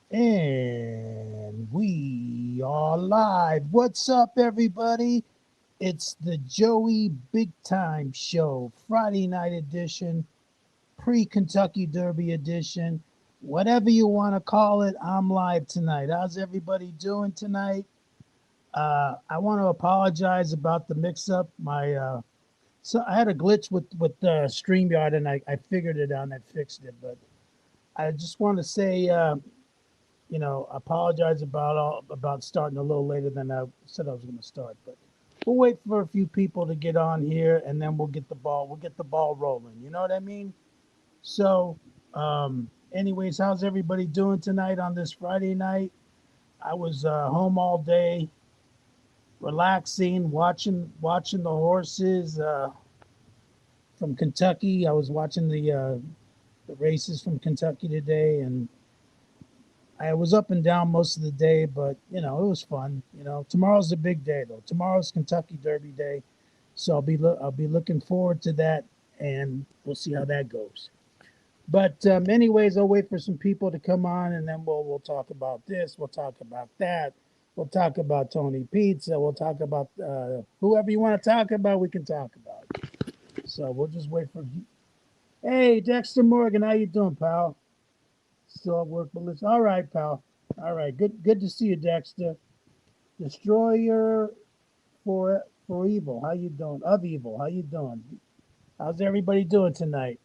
And we are live. What's up, everybody? It's the Joey Big Time Show, Friday night edition, pre Kentucky Derby edition, whatever you want to call it. I'm live tonight. How's everybody doing tonight? I want to apologize about the mix up. So I had a glitch with StreamYard, and I figured it out and I fixed it. But I just want to say, apologize about starting a little later than I said I was going to start, but we'll wait for a few people to get on here, and then we'll get the ball rolling. You know what I mean? So, anyways, how's everybody doing tonight on this Friday night? I was home all day, relaxing, watching the horses from Kentucky. I was watching the races from Kentucky today, and I was up and down most of the day, but it was fun. Tomorrow's a big day though. Tomorrow's Kentucky Derby Day, so I'll be looking forward to that, and we'll see how that goes. But anyways, I'll wait for some people to come on, and then we'll talk about this. We'll talk about that. We'll talk about Tony Pizza. We'll talk about whoever you want to talk about. We can talk about. So we'll just wait for. Hey, Dexter Morgan, how you doing, pal? Still at work, but listen. All right, pal. All right, good to see you, Dexter. Destroyer for evil. How you doing? Of evil. How you doing? How's everybody doing tonight?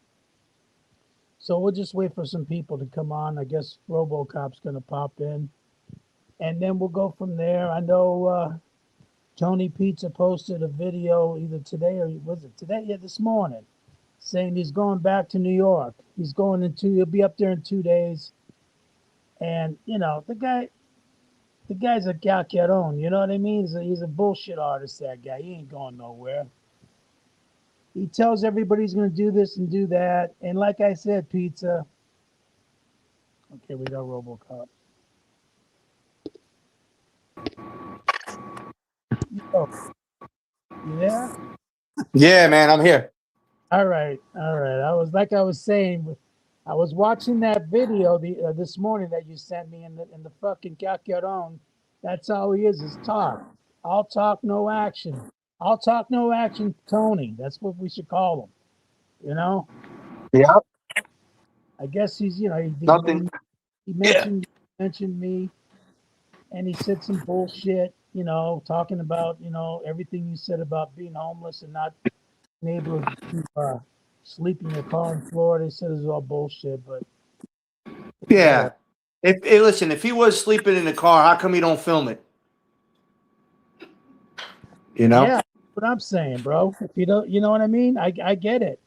So we'll just wait for some people to come on. I guess RoboCop's gonna pop in, and then we'll go from there. I know Tony Pizza posted a video either today or was it today? Yeah, this morning, saying he's going back to New York. He'll be up there in 2 days, and the guy's a calcaron, you know what I mean? He's a bullshit artist, that guy. He ain't going nowhere. He tells everybody he's going to do this and do that. And like I said, pizza. Okay, we got Robocop. Yo, you there? Yeah, man, I'm here. All right, all right. I was saying, I was watching that video this morning that you sent me in the fucking calcaron. That's all he is talk. I'll talk, no action. I'll talk, no action, Tony. That's what we should call him. You know, Yeah. I guess Nothing. he Yeah. mentioned me, and he said some bullshit. Talking about everything you said about being homeless and not being able to sleep in your car in Florida. He said it was all bullshit, but Yeah. whatever. Listen, if he was sleeping in the car, how come he don't film it? You know? Yeah, what I'm saying, bro. If you don't, you know what I mean. I get it.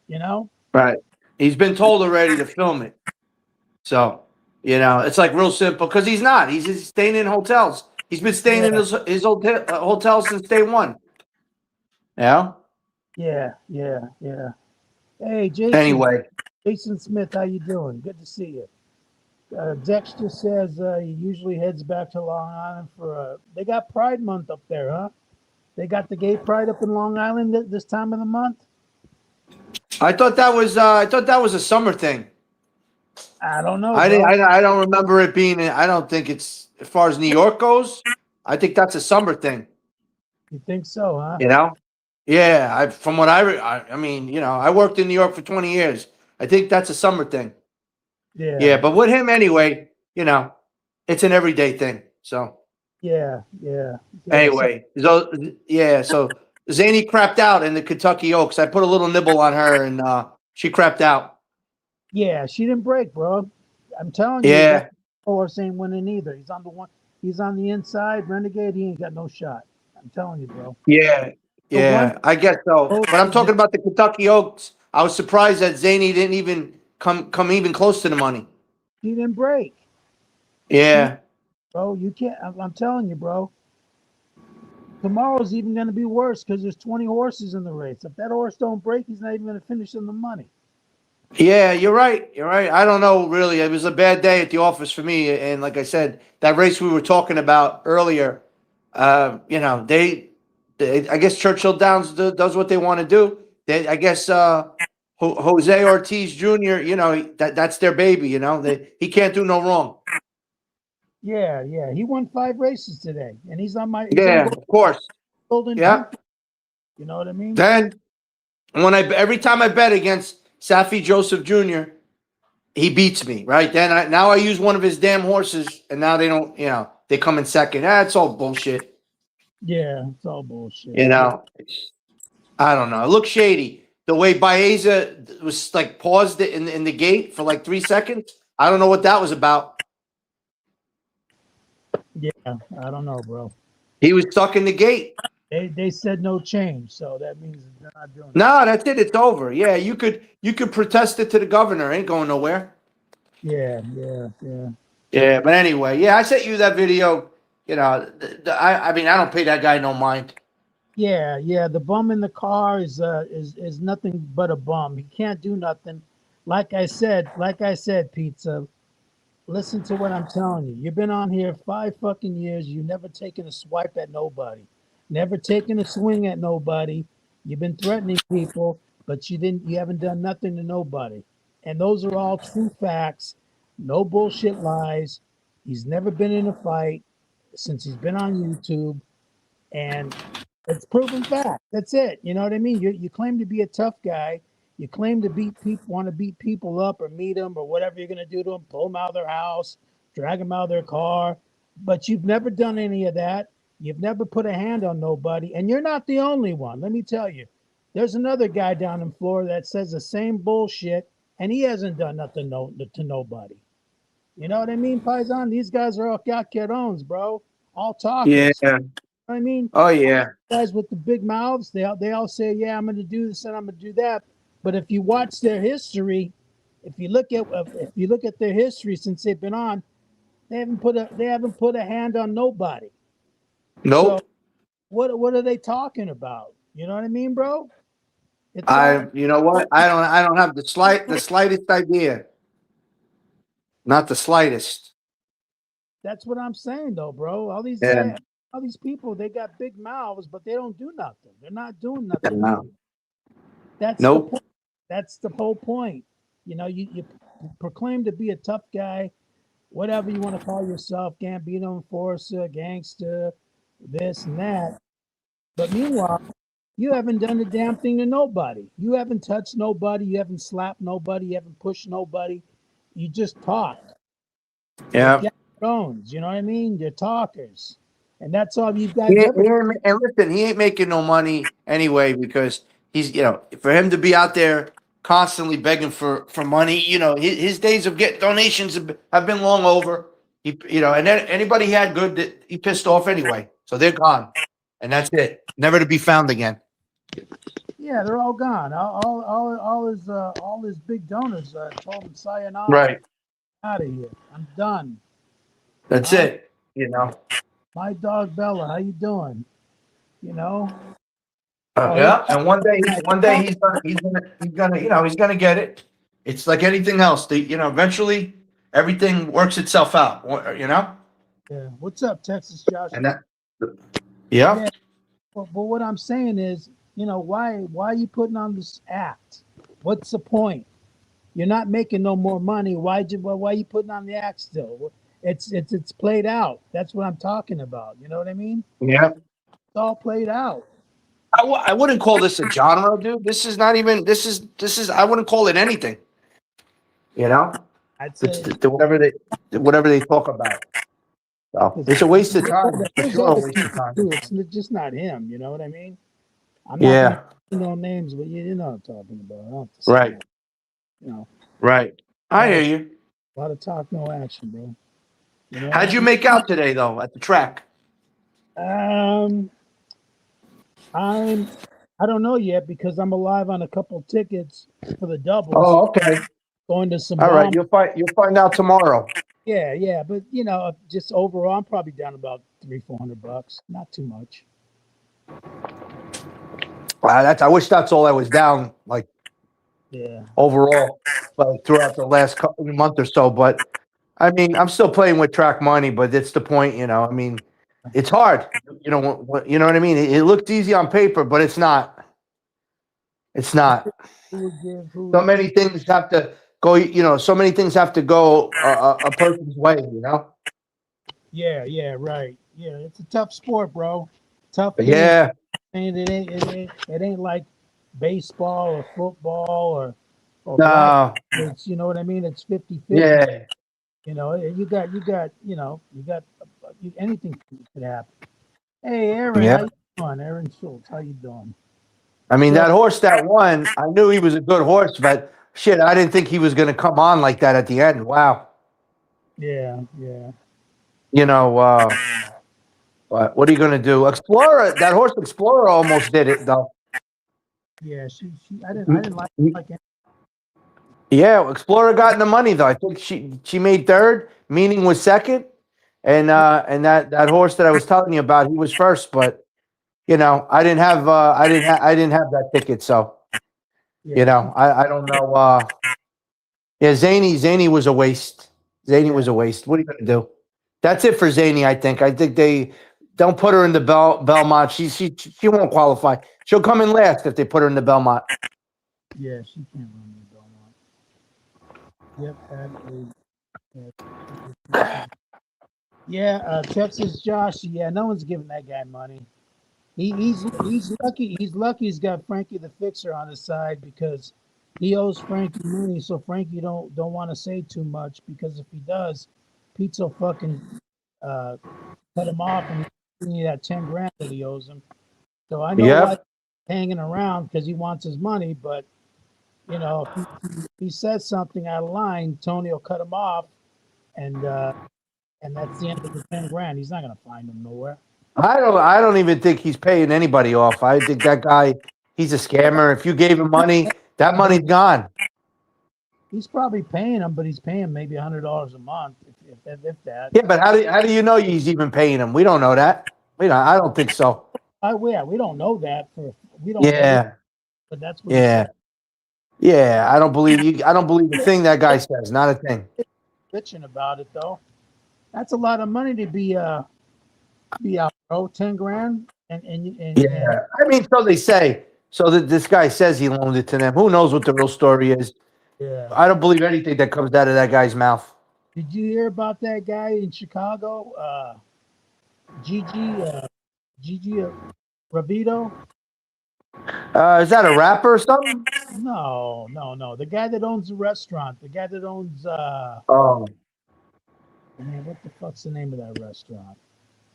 Right. He's been told already to film it. So, it's like real simple because he's not. He's staying in hotels. He's been staying in Yeah, his hotel since day one. Yeah. yeah, yeah, yeah. Hey, Jason, Anyway. Jason Smith, how you doing? Good to see you. Dexter says he usually heads back to Long Island for they got Pride Month up there, huh? They got the gay pride up in Long Island this time of the month. I thought that was a summer thing. I don't know, bro. I don't remember it being. I don't think it's as far as New York goes. I think that's a summer thing. You think so, huh? You know. Yeah. From what I mean, I worked in New York for 20 years. I think that's a summer thing. Yeah, Yeah, but with him anyway, it's an everyday thing. So yeah, yeah, yeah. So anyway, so Zany crapped out in the Kentucky Oaks. I put a little nibble on her, and she crapped out. yeah, she didn't break, bro. I'm telling you, that Yeah, horse ain't winning either. He's on the one. He's on the inside. Renegade. He ain't got no shot. I'm telling you, bro. yeah, The one yeah. I guess so. horse But I'm is just talking about the Kentucky Oaks. I was surprised that Zany didn't even come even close to the money. she didn't break. She, Yeah, bro, you can't. I'm telling you, bro. Tomorrow's even going to be worse because there's 20 horses in the race. If that horse don't break, he's not even going to finish in the money. yeah. You're right. You're right. I don't know really. It was a bad day at the office for me, and like I said, that race we were talking about earlier. I guess Churchill Downs does what they want to do. I guess Jose Ortiz Jr. That's their baby. He can't do no wrong. Yeah. He won 5 races today, and he's on Yeah, of course. golden Yeah. ticket. You know what I mean? Then every time I bet against Safi Joseph Jr., he beats me. Right then, now I use one of his damn horses, and now they don't. They come in second. It's all bullshit. Yeah, it's all bullshit. You Yeah, know, I don't know. It looks shady. The way Baeza was like paused it in the gate for like 3 seconds. I don't know what that was about. yeah. I don't know, bro. He was stuck in the gate. They said no change, so that means they're not doing it. No, that's it. It's over. Yeah, you could protest it to the governor. Ain't going nowhere. Yeah. Yeah, but anyway, yeah, I sent you that video. I mean, I don't pay that guy no mind. Yeah. The bum in the car is nothing but a bum. He can't do nothing. Like I said, Pizza. Listen to what I'm telling you. You've been on here 5 fucking years. You've never taken a swipe at nobody, never taken a swing at nobody. You've been threatening people, but you didn't. You haven't done nothing to nobody. And those are all true facts. No bullshit lies. He's never been in a fight since he's been on YouTube, and it's proven fact. That's it. You know what I mean? You claim to be a tough guy. You claim to beat people, want to beat people up or meet them or whatever you're going to do to them, pull them out of their house, drag them out of their car. But you've never done any of that. You've never put a hand on nobody. And you're not the only one. Let me tell you, there's another guy down in Florida that says the same bullshit, and he hasn't done nothing to nobody. You know what I mean, Paisan? These guys are all caquerones, bro. All Yeah. talkers. I mean, Oh yeah. guys with the big mouths, they all say, "Yeah, I'm going to do this and I'm going to do that." But if you watch their history, if you look at their history since they've been on, they haven't put a hand on nobody. So Nope. what are they talking about? You know what I mean, bro? It's all You know what? I don't have the slightest idea. Not the slightest. that's what I'm saying though, bro. All these Yeah. guys, all these people, they got big mouths, but they don't do nothing. They're not doing nothing. No. That's the Nope. point. That's the whole point. You proclaim to be a tough guy, whatever you want to call yourself, Gambino enforcer, gangster, this and that. But meanwhile, you haven't done a damn thing to nobody. You haven't touched nobody. You haven't slapped nobody. You haven't pushed nobody. You just talk. You're Yeah. garones. You know what I mean? You're talkers. And that's all you He guys ain't, ever. and listen, he ain't making no money anyway because for him to be out there constantly begging for money, his days of getting donations have been long over. And then anybody he had good that he pissed off anyway, so they're gone, and that's it, never to be found again. Yeah, they're all gone. All his big donors told him sayonara. Right. Out of here. I'm done. That's Huh? it. My dog Bella, how you doing? You know? Oh, Yeah, and one day he's gonna get it. It's like anything else. Eventually everything works itself out. yeah. What's up, Texas Josh? And that. Yeah. Yeah, but what I'm saying is, why are you putting on this act? What's the point? You're not making no more money. Why are you putting on the act still? It's played out. That's what I'm talking about. You know what I mean? Yeah. It's all played out. I wouldn't call this a genre, dude. This is not even. This is. I wouldn't call it anything. You know, I'd it's say whatever they talk about. So it's a waste of time for there's sure. A other waste of people time. too. It's just not him. You know what I mean? I'm not gonna Yeah. no names, but you know what I'm talking about. I don't have to say Right. that. You know, Right. a I lot hear of you. a lot of talk, no action, bro. You know what How'd you make out today, though, at the track? I mean? I'm I don't know yet because I'm alive on a couple tickets for the doubles, Oh, okay. going to some All right. bomb. You'll find out tomorrow. Yeah, but just overall, I'm probably down about 300-400 bucks. Not too much. I wish that's all I was down like Yeah, overall, like throughout the last month or so. But I mean, I'm still playing with track money, but it's the point. I mean, it's hard. You know what I mean. It looks easy on paper, but it's not. It's not. who would give So who? many things have to go. So many things have to go a person's way. Yeah, right. Yeah, it's a tough sport, bro. Tough game. Yeah. And it ain't like baseball or football or black. No. It's, you know what I mean. It's 50-50. Yeah. You know, anything could happen. Hey, Aaron, how Yeah. you doing? Aaron Schultz, how you doing? I mean, So that horse that won, I knew he was a good horse, but shit, I didn't think he was going to come on like that at the end. Wow. yeah, yeah, You know, what are you going to do? Explorer, that horse Explorer almost did it, though. yeah. I didn't like it. Yeah, Explorer got in the money, though. I think she made third, Meaning was second. And that horse that I was telling you about, he was first, but I didn't have that ticket, so Yeah, she, I don't know. Yeah, Zany was a waste. Zany yeah, was a waste. What are you gonna do? That's it for Zany. I think. I think they don't put her in the Belmont. She won't qualify. She'll come in last if they put her in the Belmont. yeah. She can't run the Belmont. Yep, absolutely. Yeah, Texas Josh. Yeah, no one's giving that guy money. He's lucky. He's lucky. He's got Frankie the Fixer on his side because he owes Frankie money. So Frankie don't want to say too much because if he does, Pete will fucking uh, cut him off and give me that 10 grand that he owes him. So I know why Yep. he's hanging around because he wants his money. But if he says something out of line, Tony will cut him off, and uh, and that's the end of the 10 grand. He's not gonna find him nowhere. I don't even think he's paying anybody off. I think that guy, he's a scammer. If you gave him money, that But money's gone. he's probably paying him, but he's paying maybe $100 a month, if that. Yeah, but how do you know he's even paying him? We don't know that. We don't. I don't think so. Yeah, we don't know that we don't know that, Yeah. but that's what he Yeah. said. Yeah. I don't believe you. I don't believe a thing that guy says. Not a thing. Bitching about it though. That's a lot of money to be out, bro. 10 grand, and Yeah. I mean, so they say. So that this guy says he loaned it to them. Who knows what the real story is? yeah. I don't believe anything that comes out of that guy's mouth. Did you hear about that guy in Chicago? Gigi, Gigi Ravito? Is that a rapper or something? No, no, no. The guy that owns the restaurant. The guy that owns Oh. man, what the fuck's the name of that restaurant?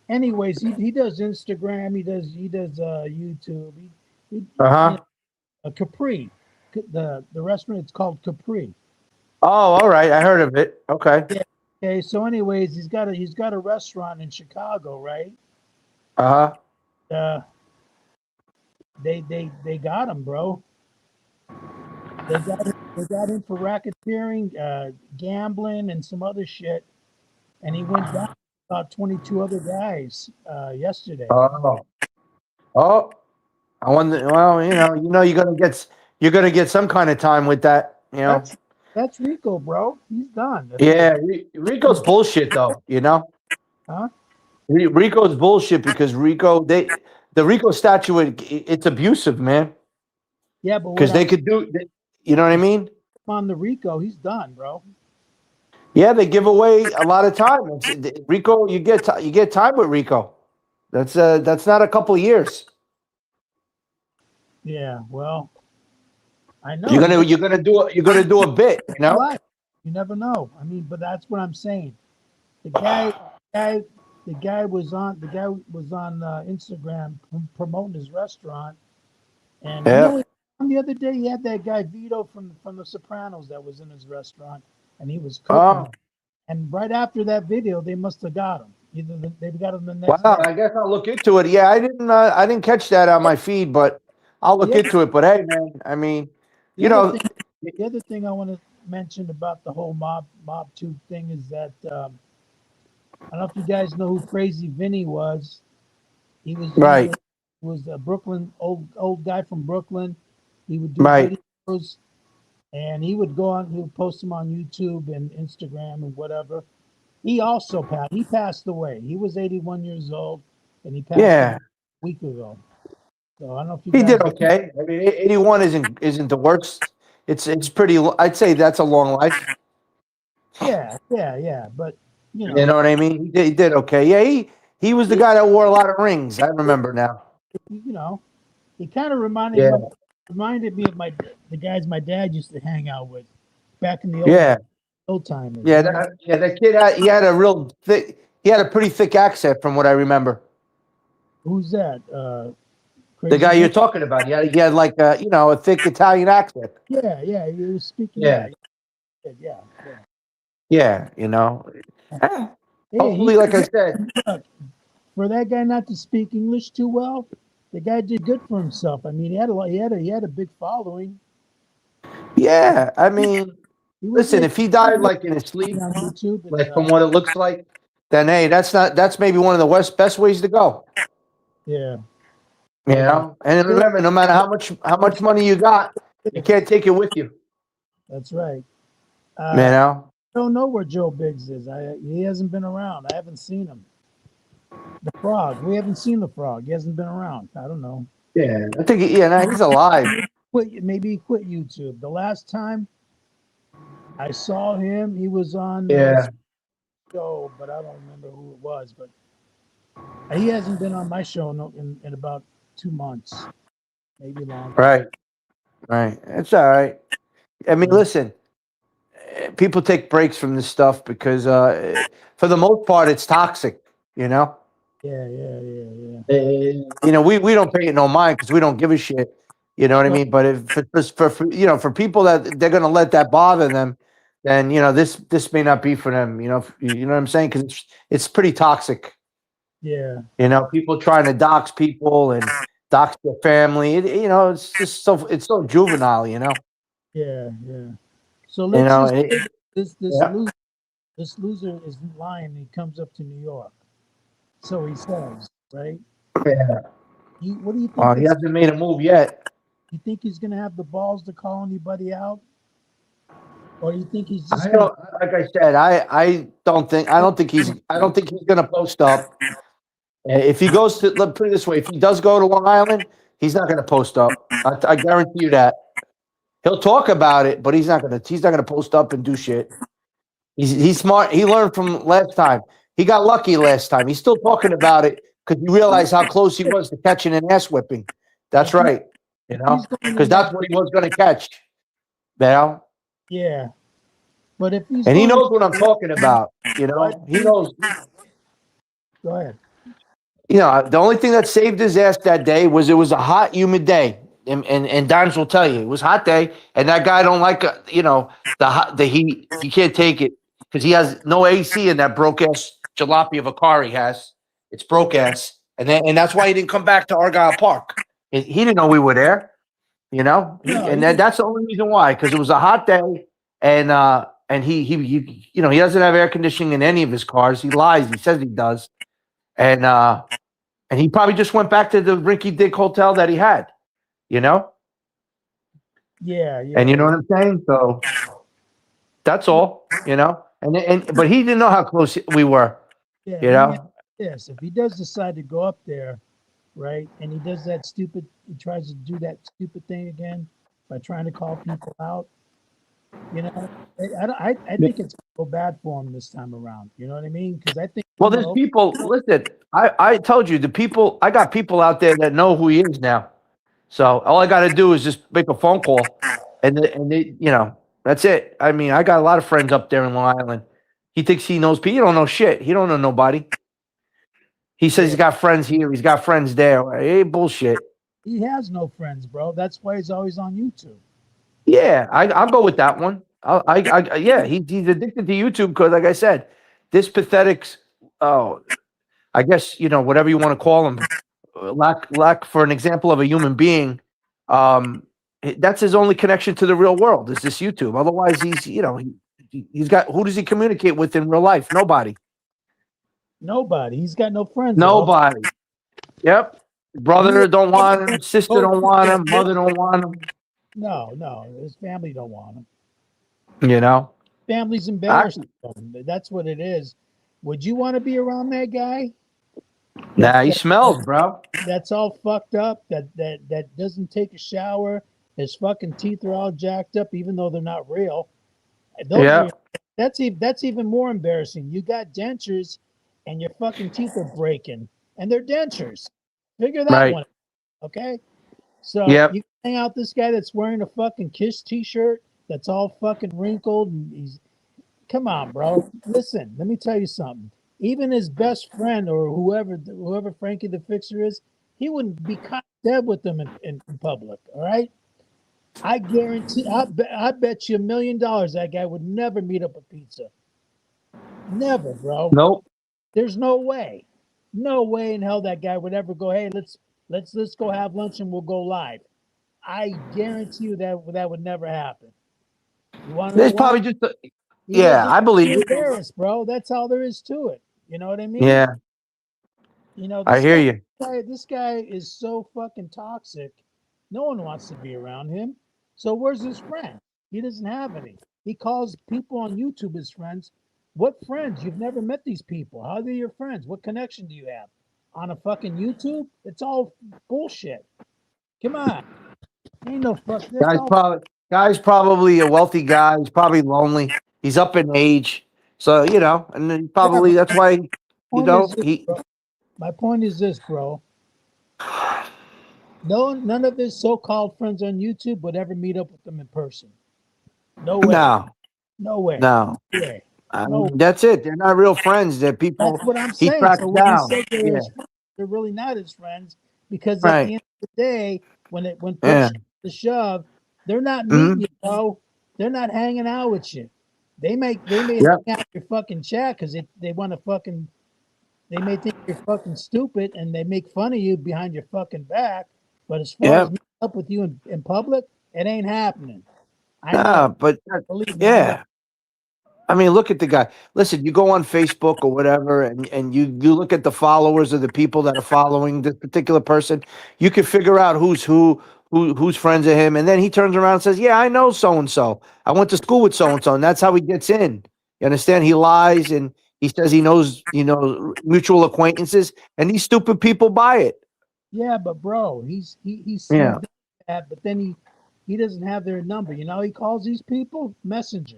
Anyways, he does Instagram. He does YouTube. Uh You know, huh. Capri, the restaurant. It's called Capri. Oh, all right. I heard of it. Okay. Yeah. Okay. So, anyways, he's got a restaurant in Chicago, right? Uh huh. Uh, they got him, bro. They got him for racketeering, gambling, and some other shit. And he went down about 22 other guys yesterday. Oh. Oh. I wonder. Well, you're gonna get some kind of time with that. That's that's Rico, bro. He's done. Yeah. Rico's bullshit, though. Huh? Rico's bullshit because the Rico statute, it's abusive, man. Yeah, but what Because they I'm could do, you know what I mean? on the Rico, he's done, bro. Yeah, they give away a lot of time. Rico, you get time with Rico. That's not a couple of years. Yeah, well, I know. You You're gonna do a bit, you know? life. You never know. I mean, but that's what I'm saying. The guy, the guy was on Instagram promoting his restaurant, and Yeah. the other day he had that guy Vito from The Sopranos that was in his restaurant, and he was cooking. Oh, And right after that video, they must have got him. They got him the next wow. day. I guess I'll look into it. Yeah, I didn't catch that on my feed, but I'll look The other, into it. But hey, man, I mean, the you other know, thing, the other thing I want to mention about the whole mob tube thing is that I don't know if you guys know who Crazy Vinny was. He right, was a Brooklyn old guy from Brooklyn. He would do right. videos, and he would post them on YouTube and Instagram and whatever. He also passed. He passed away. He was 81 years old, and he passed away Yeah. a week ago. So I don't know if you He did guys. okay. I mean, 81 isn't the worst. It's pretty. I'd say that's a long life. Yeah, yeah, yeah. But You You know, know what I mean? He did okay. Yeah, he was the he, guy that wore a lot of rings. I remember now. you know, he kind of Yeah, reminded me of the guys my dad used to hang out with back in the yeah, old timers. yeah. You know, That kid he had a real thick. He had a pretty thick accent, from what I remember. who's that? The Crazy guy you're Jim. talking about, he had like a thick Italian accent. Yeah, yeah. He was speaking. Yeah, Yeah, yeah. yeah. Eh, Hey, he Hopefully, like I said, look, for that guy not to speak English too well. The guy did good for himself. I mean, he had a lot. He had a big following. yeah. I mean, He was listen, making if he died like in his sleep, on YouTube, and like from what it looks like, then hey, that's maybe one of the best ways to go. yeah, You but know, and yeah, remember, no matter how much money you got, you can't take it with you. that's right. You know. I don't know where Joe Biggs is. He hasn't been around. I haven't seen him. The frog. We haven't seen the frog. He hasn't been around. I don't know. Yeah, I think yeah, no, he's alive. Maybe he quit YouTube. The last time I saw him, he was on Yeah, show, but I don't remember who it was. But he hasn't been on my show in about 2 months, maybe longer. right, right. It's all right. I mean, Yeah, listen, people take breaks from this stuff because, for the most part, it's toxic. You know. yeah, yeah, yeah, yeah. We don't pay it no mind because we don't give a shit. You know what I No, mean? But if for people that they're gonna let that bother them, then this may not be for them. You know what I'm saying? Because it's pretty toxic. yeah, People trying to dox people and dox their family. It's just so juvenile. yeah, yeah. So You let's know. just say Yeah. this loser is lying. He comes up to New York. So he says, right? Yeah. What do you think Well, he this? hasn't made a move yet. You think he's going to have the balls to call anybody out, or you think he's I just going to? don't like I said. I don't think he's gonna post up. If he goes to, let put it this way, if he does go to Long Island, he's not going to post up. I guarantee you that. He'll talk about it, but he's not gonna post up and do shit. He's smart. He learned from last time. He got lucky last time. He's still talking about it because he realized how close he was to catching an ass whipping. That's If he right. if he's going Because in that, that's what he was going to catch. Now, yeah. But if he's and he going in, knows what I'm talking about. why? He knows. Go ahead. The only thing that saved his ass that day was it was a hot, humid day. And Dimes will tell you it was a hot day, and that guy don't like the heat. He can't take it because he has no AC in that broke ass jalopy of a car he has. It's broke ass, and that's why he didn't come back to Argyle Park. He didn't know we were there. No, And that's the only reason why, because it was a hot day, and he doesn't have air conditioning in any of his cars. He lies. He says he does, and he probably just went back to the rinky dink hotel that he had, you know? yeah, And you yeah, know what I'm saying? So that's all. But he didn't know how close we were, yeah. you Let me ask know? you this: if he does decide to go up there, right, and he does that stupid, he tries to do that stupid thing again by trying to call people out. You know, I think it's so bad for him this time around. You know what I mean? Because I think Well, coming there's over, people, listen, I told you, I got people out there that know who he is now. So all I got to do is just make a phone call, and that's it. I mean, I got a lot of friends up there in Long Island. He thinks he knows people. He don't know shit. He don't know nobody. He says yeah, he's got friends here. He's got friends there. Hey, bullshit. he has no friends, bro. That's why he's always on YouTube. Yeah, I'll go with that one. Yeah, he's addicted to YouTube because, like I said, this pathetic. Oh, I guess whatever you want to call him, lack for an example of a human being. That's his only connection to the real world is this YouTube. Otherwise, he's got who does he communicate with in real life? Nobody. Nobody. He's got no friends at all. Nobody. Yep. He Brother don't want him. Sister oh, don't want him. Mother don't want him. no, no. His family don't want him. You know. Family's embarrassed Actually, of him. That's what it is. Would you want to be around that guy? That's nah, he smells, bro. that's all fucked up. That doesn't take a shower. His fucking teeth are all jacked up, even though they're not real. Those are Yeah. that's even more embarrassing. You got dentures, and your fucking teeth are breaking, and they're dentures. Figure that Right. one out, okay? So Yep. you hang out this guy that's wearing a fucking Kiss T-shirt that's all fucking wrinkled, and he's come on, bro. Listen, let me tell you something. Even his best friend or whoever Frankie the Fixer is, he wouldn't be caught dead with them in public. All right, I guarantee. I bet you $1 million that guy would never meet up with pizza. Never, bro. Nope. There's no way. No way in hell that guy would ever go. Hey, let's go have lunch and we'll go live. I guarantee you that would never happen. You want to know There's why? probably just He yeah, doesn't I believe be you. embarrassed, bro. That's all there is to it. You know what I mean? Yeah, You know, I hear you. this guy is so fucking toxic. No one wants to be around him. So where's his friend? He doesn't have any. He calls people on YouTube his friends. What friends? You've never met these people. How are they your friends? What connection do you have? On a fucking YouTube? It's all bullshit. Come on. Ain't no fuck. That's Guy's all. probably guy's probably a wealthy guy. He's probably lonely. He's up in age, so and then Yeah, probably but that's why point is this, he. bro. My point is this, bro. No, none of his so-called friends on YouTube would ever meet up with them in person. No way. No, No way. no. No way. I No. mean, that's it. They're not real friends. They're That's people what I'm he saying. tracks So when he down. said they're Yeah. his friends, they're really not his friends because at Right. the end of the day, when Yeah. push to shove, they're not meeting Hmm. you, bro. They're not hanging out with you. They may Yep. hang out your fucking chat because they want to fucking they may think you're fucking stupid and they make fun of you behind your fucking back. But as far as Yep. meeting up with you in public, it ain't happening. I Nah, know. but Believe me, I know. yeah. I mean, look at the guy. Listen, you go on Facebook or whatever, and you look at the followers of the people that are following this particular person. You can figure out who's who's friends of him, and then he turns around and says, "Yeah, I know so and so. I went to school with so and so," and that's how he gets in. You understand? He lies and he says he knows mutual acquaintances, and these stupid people buy it. Yeah, but bro, he Yeah. does that, but then he doesn't have their number. You know, he calls these people messenger.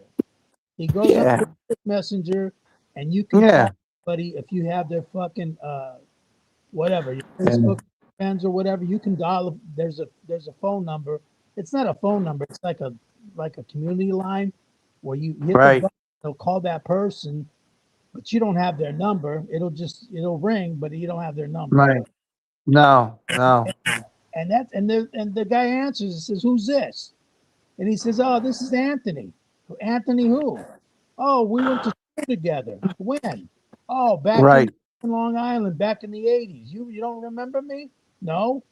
He goes on Yeah. messenger, and you can Yeah. call somebody if you have their fucking whatever your Yeah. Facebook friends or whatever. You can dial. There's a phone number. It's not a phone number. It's like a community line where you hit the Right. button. They'll call that person, but you don't have their number. It'll ring, but you don't have their number. Right. No. No. And the guy answers and says, "Who's this?" And he says, "Oh, this is Anthony." Anthony who? Oh, we went to school together. When? Oh, back in Right. Long Island, back in the '80s. You don't remember me? No.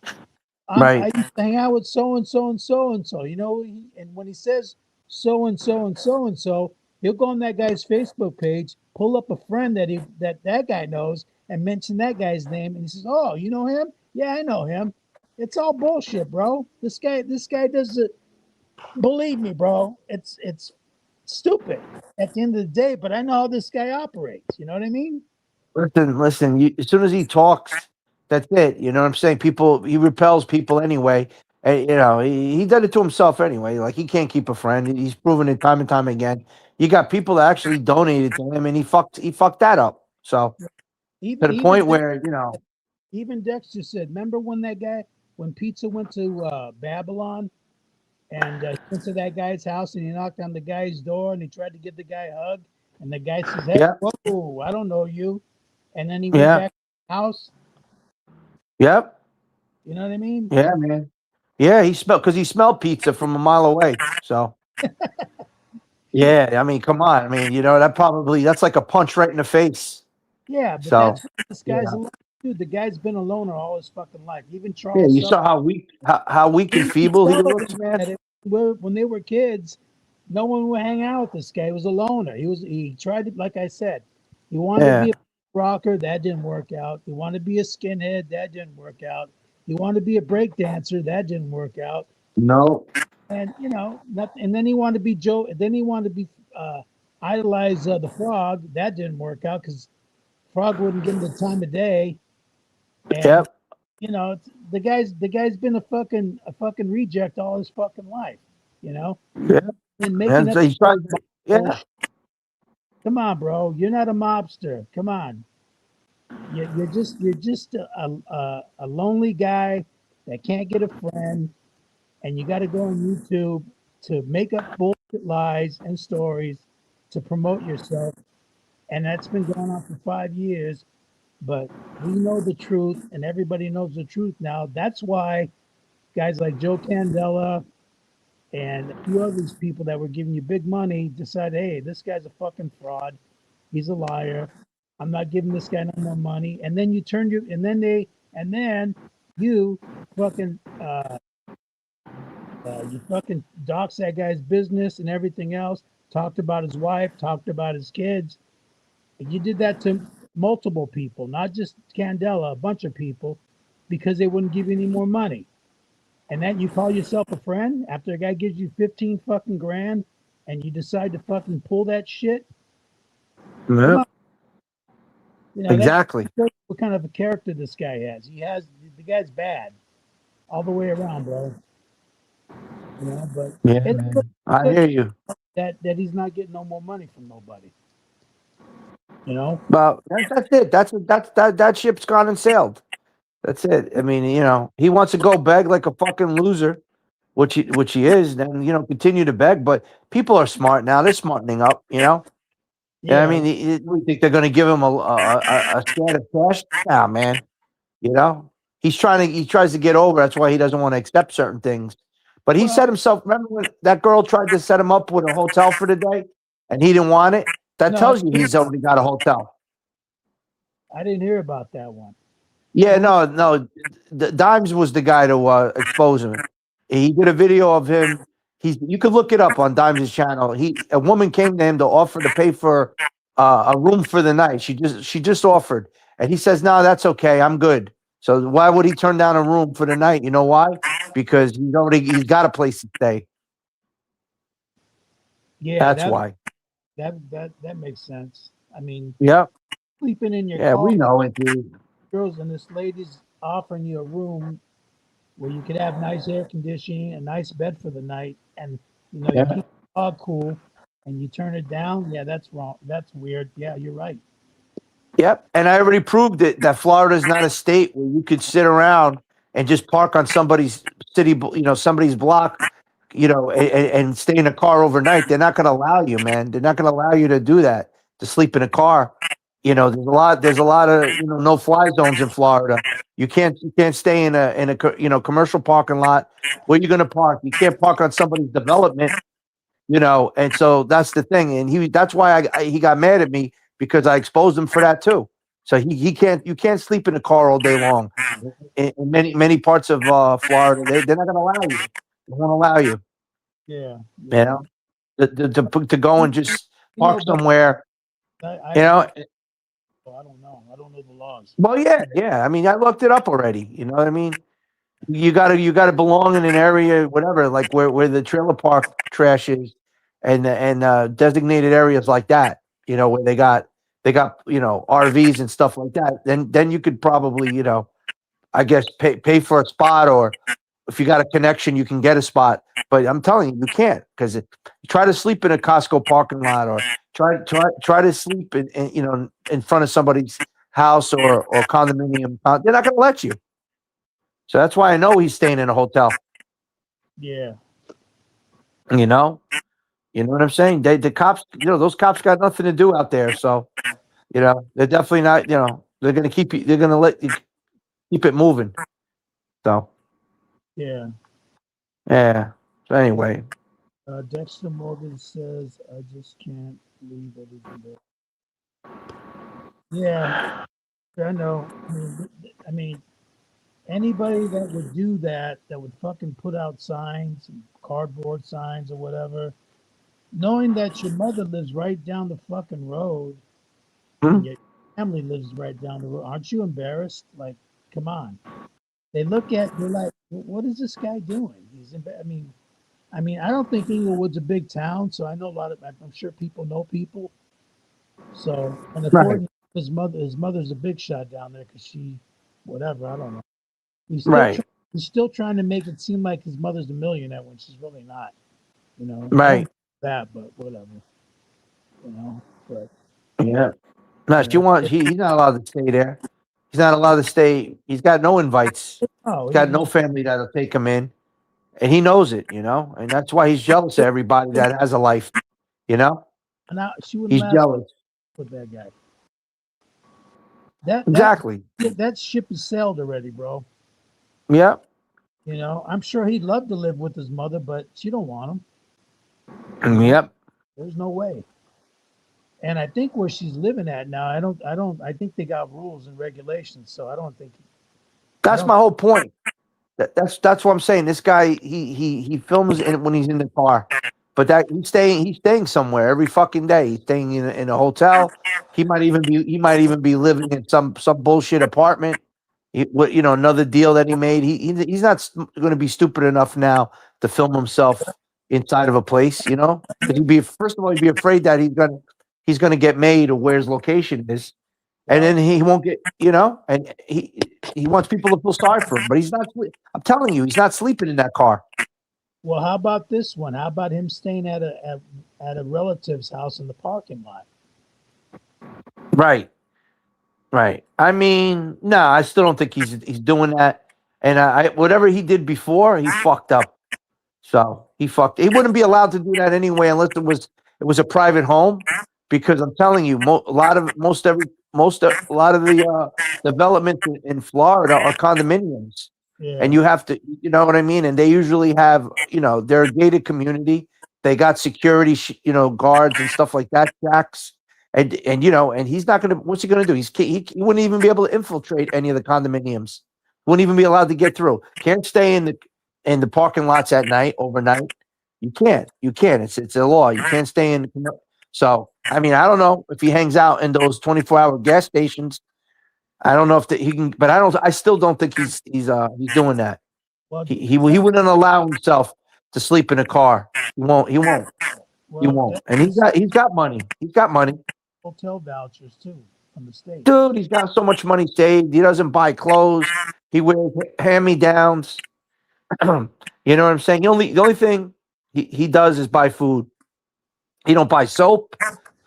I Right. used to hang out with so and so and so and so. You know, and when he says so and so and so and so, he'll go on that guy's Facebook page, pull up a friend that guy knows, and mention that guy's name, and he says, "Oh, you know him? Yeah, I know him." It's all bullshit, bro. This guy does it. Believe me, bro. It's stupid at the end of the day, but I know how this guy operates. You know what I mean? Listen, listen. As soon as he talks, that's it. You know what I'm saying? People, he repels people anyway. And, he did it to himself anyway. Like he can't keep a friend. He's proven it time and time again. You got people that actually donated to him, and he fucked that up. So to Even the even point where even Dexter said, remember when that guy when Pizza went to Babylon and he went to that guy's house and he knocked on the guy's door and he tried to give the guy a hug and the guy says, "Hey, yep, whoa, I don't know you," and then he went yeah, back to the house. yep, You know what I mean? yeah, man, yeah. He smelled pizza from a mile away. So yeah, I mean, come on, I mean, that's like a punch right in the face. Yeah, but So that's what this guy's yeah. a dude. The guy's been a loner all his fucking life. Even Yeah, Charles you Sutton. saw how weak and He feeble he told looks, us man. that when they were kids, no one would hang out with this guy. He was a loner. He tried to, like I said, he wanted to Yeah. be a rocker. That didn't work out. He wanted to be a skinhead. That didn't work out. He wanted to be a break dancer. That didn't work out. No. And and then he wanted to be Joe. Then he wanted to be idolize the Frog. That didn't work out because Frog wouldn't give him the time of day. And Yep. the guy's been a fucking reject all his fucking life. You know, Yeah. and making And up so he's trying. bullshit. Yeah. Come on, bro. You're not a mobster. Come on. You're just a lonely guy that can't get a friend, and you got to go on YouTube to make up bullshit lies and stories to promote yourself. And that's been going on for 5 years. But we know the truth, and everybody knows the truth now. That's why guys like Joe Candela and a few of these people that were giving you big money decide, hey, this guy's a fucking fraud. He's a liar. I'm not giving this guy no more money. And then you turn your, and then you fucking, you fucking dox that guy's business and everything else. Talked about his wife, talked about his kids. And you did that to multiple people, not just Candela, a bunch of people, because they wouldn't give you any more money. And then you call yourself a friend after a guy gives you 15 fucking grand and you decide to fucking pull that shit. Come Yeah, on. That exactly. shows what kind of a character this guy has. The guy's bad all the way around, bro. But Yeah, it's man. I good hear you. that he's not getting no more money from nobody. You know? Well, that's it. That ship's gone and sailed. That's it. I mean, he wants to go beg like a fucking loser, which he is. Then continue to beg. But people are smart now. They're smartening up. And I Yeah. mean, we think they're going to give him a scat of cash. Nah, man. You know, he tries to get over. That's why he doesn't want to accept certain things. But he Well, set himself. Remember when that girl tried to set him up with a hotel for the day, and he didn't want it? That no, tells you he's already got a hotel. I didn't hear about that one. Yeah, What was no, no. Dimes was the guy to expose him. He did a video of him. You could look it up on Dimes' channel. A woman came to him to offer to pay for a room for the night. She just offered, and he says, "No, that's okay. I'm good." So why would he turn down a room for the night? You know why? Because he's got a place to stay. yeah, That's why. that makes sense. I mean, Yep. sleeping in your Yeah, car, we know it, dude. girls, and this lady's offering you a room where you could have nice air conditioning, a nice bed for the night, and you Yeah. keep the dog cool, and you turn it down. Yeah, that's wrong. That's weird. Yeah, you're right. Yep, and I already proved it that Florida is not a state where you could sit around and just park on somebody's somebody's block, and stay in a car overnight. They're not going to allow you, man. They're not going to allow you to do that, to sleep in a car. There's a lot of no fly zones in Florida. You can't stay in a commercial parking lot. Where you going to park? You can't park on somebody's development. And so that's the thing, and that's why he got mad at me because I exposed him for that too. So he can't you can't sleep in a car all day long. In many parts of Florida, they're not going to allow you. They won't allow you. Yeah, You yeah. know, to go and just You know, park but somewhere. I You know, I don't know. I don't know the laws. well, yeah, yeah. I mean, I looked it up already. You know what I mean? You gotta belong in an area, whatever, like where the trailer park trash is, and designated areas like that. Where they got RVs and stuff like that. Then you could probably I guess pay for a spot, or if you got a connection, you can get a spot. But I'm telling you, you can't because try to sleep in a Costco parking lot, or try to sleep in front of somebody's house or condominium. They're not going to let you. So that's why I know he's staying in a hotel. Yeah, You know, you know what I'm saying? The cops, those cops got nothing to do out there. So they're definitely not. They're going to keep you. They're going to let you keep it moving. So yeah. yeah. So anyway, Dexter Morgan says, "I just can't believe everything." Yeah, I know. I mean, anybody that would do that, that would fucking put out signs, cardboard signs or whatever, knowing that your mother lives right down the fucking road and hmm, your family lives right down the road, aren't you embarrassed? Like, come on. They're like, what is this guy doing? I mean, I don't think Inglewood's a big town, so I know a lot of. I'm sure people know people. So, and right, according to his mother's a big shot down there because whatever, I don't know. He's still right, trying. He's still trying to make it seem like his mother's a millionaire when she's really not. I don't right. that, but whatever. You know. but Yeah. No, you she know, wants. He's not allowed to stay there. He's not allowed to stay. He's got no invites. oh, He's got no family that'll take him in, and he knows it. And that's why he's jealous of everybody that has a life. You know, now she wouldn't he's last jealous. with that guy. That that Exactly. that ship is sailed already, bro. Yeah. You know, I'm sure he'd love to live with his mother, but she don't want him. You know, Yep. there's no way. And I think where she's living at now, I think they got rules and regulations. So I That's don't, my whole point. That's what I'm saying. This guy, he films when he's in the car, but that he's staying somewhere every fucking day. He's staying in a hotel. He might even be living in some bullshit apartment. Another deal that he made. He's not going to be stupid enough now to film himself inside of a place. Because he'd be afraid that he's gonna get made or where his location is, and well, then he won't get, and he wants people to feel sorry for him, but he's not. I'm telling you, he's not sleeping in that car. well, how about this one? How about him staying at a relative's house in the parking lot? Right, right. I mean, no, I still don't think he's doing that. And whatever he did before, he fucked up. So he fucked. He wouldn't be allowed to do that anyway unless it was a private home, because I'm telling you, a lot of most every most a lot of the developments in Florida are condominiums, and Yeah, you have to, you know what I mean. And they usually have, they're a gated community. They got security, guards and stuff like that, jacks. And he's not gonna. What's he gonna do? He wouldn't even be able to infiltrate any of the condominiums. Wouldn't even be allowed to get through. Can't stay in the parking lots at night overnight. You can't. You can't. It's a law. You can't stay in. So I mean, I don't know if he hangs out in those 24-hour gas stations. I don't know if he can, but I don't. I still don't think he's doing that. well, He wouldn't allow himself to sleep in a car. He won't. He won't. He well, won't. that, And he's got money. He's got money, hotel vouchers too from the state. dude. He's got so much money saved. He doesn't buy clothes. He wears hand me downs. You know what I'm saying? The only thing he does is buy food. He don't buy soap.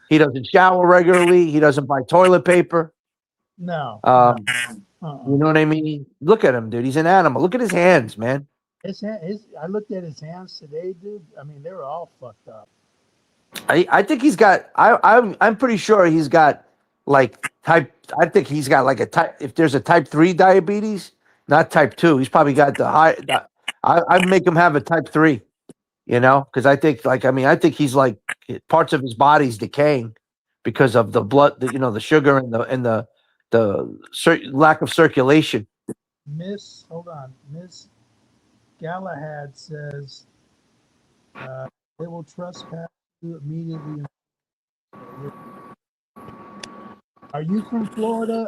He doesn't shower regularly. He doesn't buy toilet paper. No, no, Um, uh-uh. you know what I mean? Look at him, dude. He's an animal. Look at his hands, man. I looked at his hands today, dude. I mean, they were all fucked up. I think he's got. I'm pretty sure he's got like type. I think he's got like a type. If there's a type 3 diabetes, not type 2, he's probably got the high. I'd make him have a type 3. Because I think he's like parts of his body's decaying because of the blood, the sugar and the lack of circulation. Hold on, Miss Galahad says they will trespass you immediately. Are you from Florida,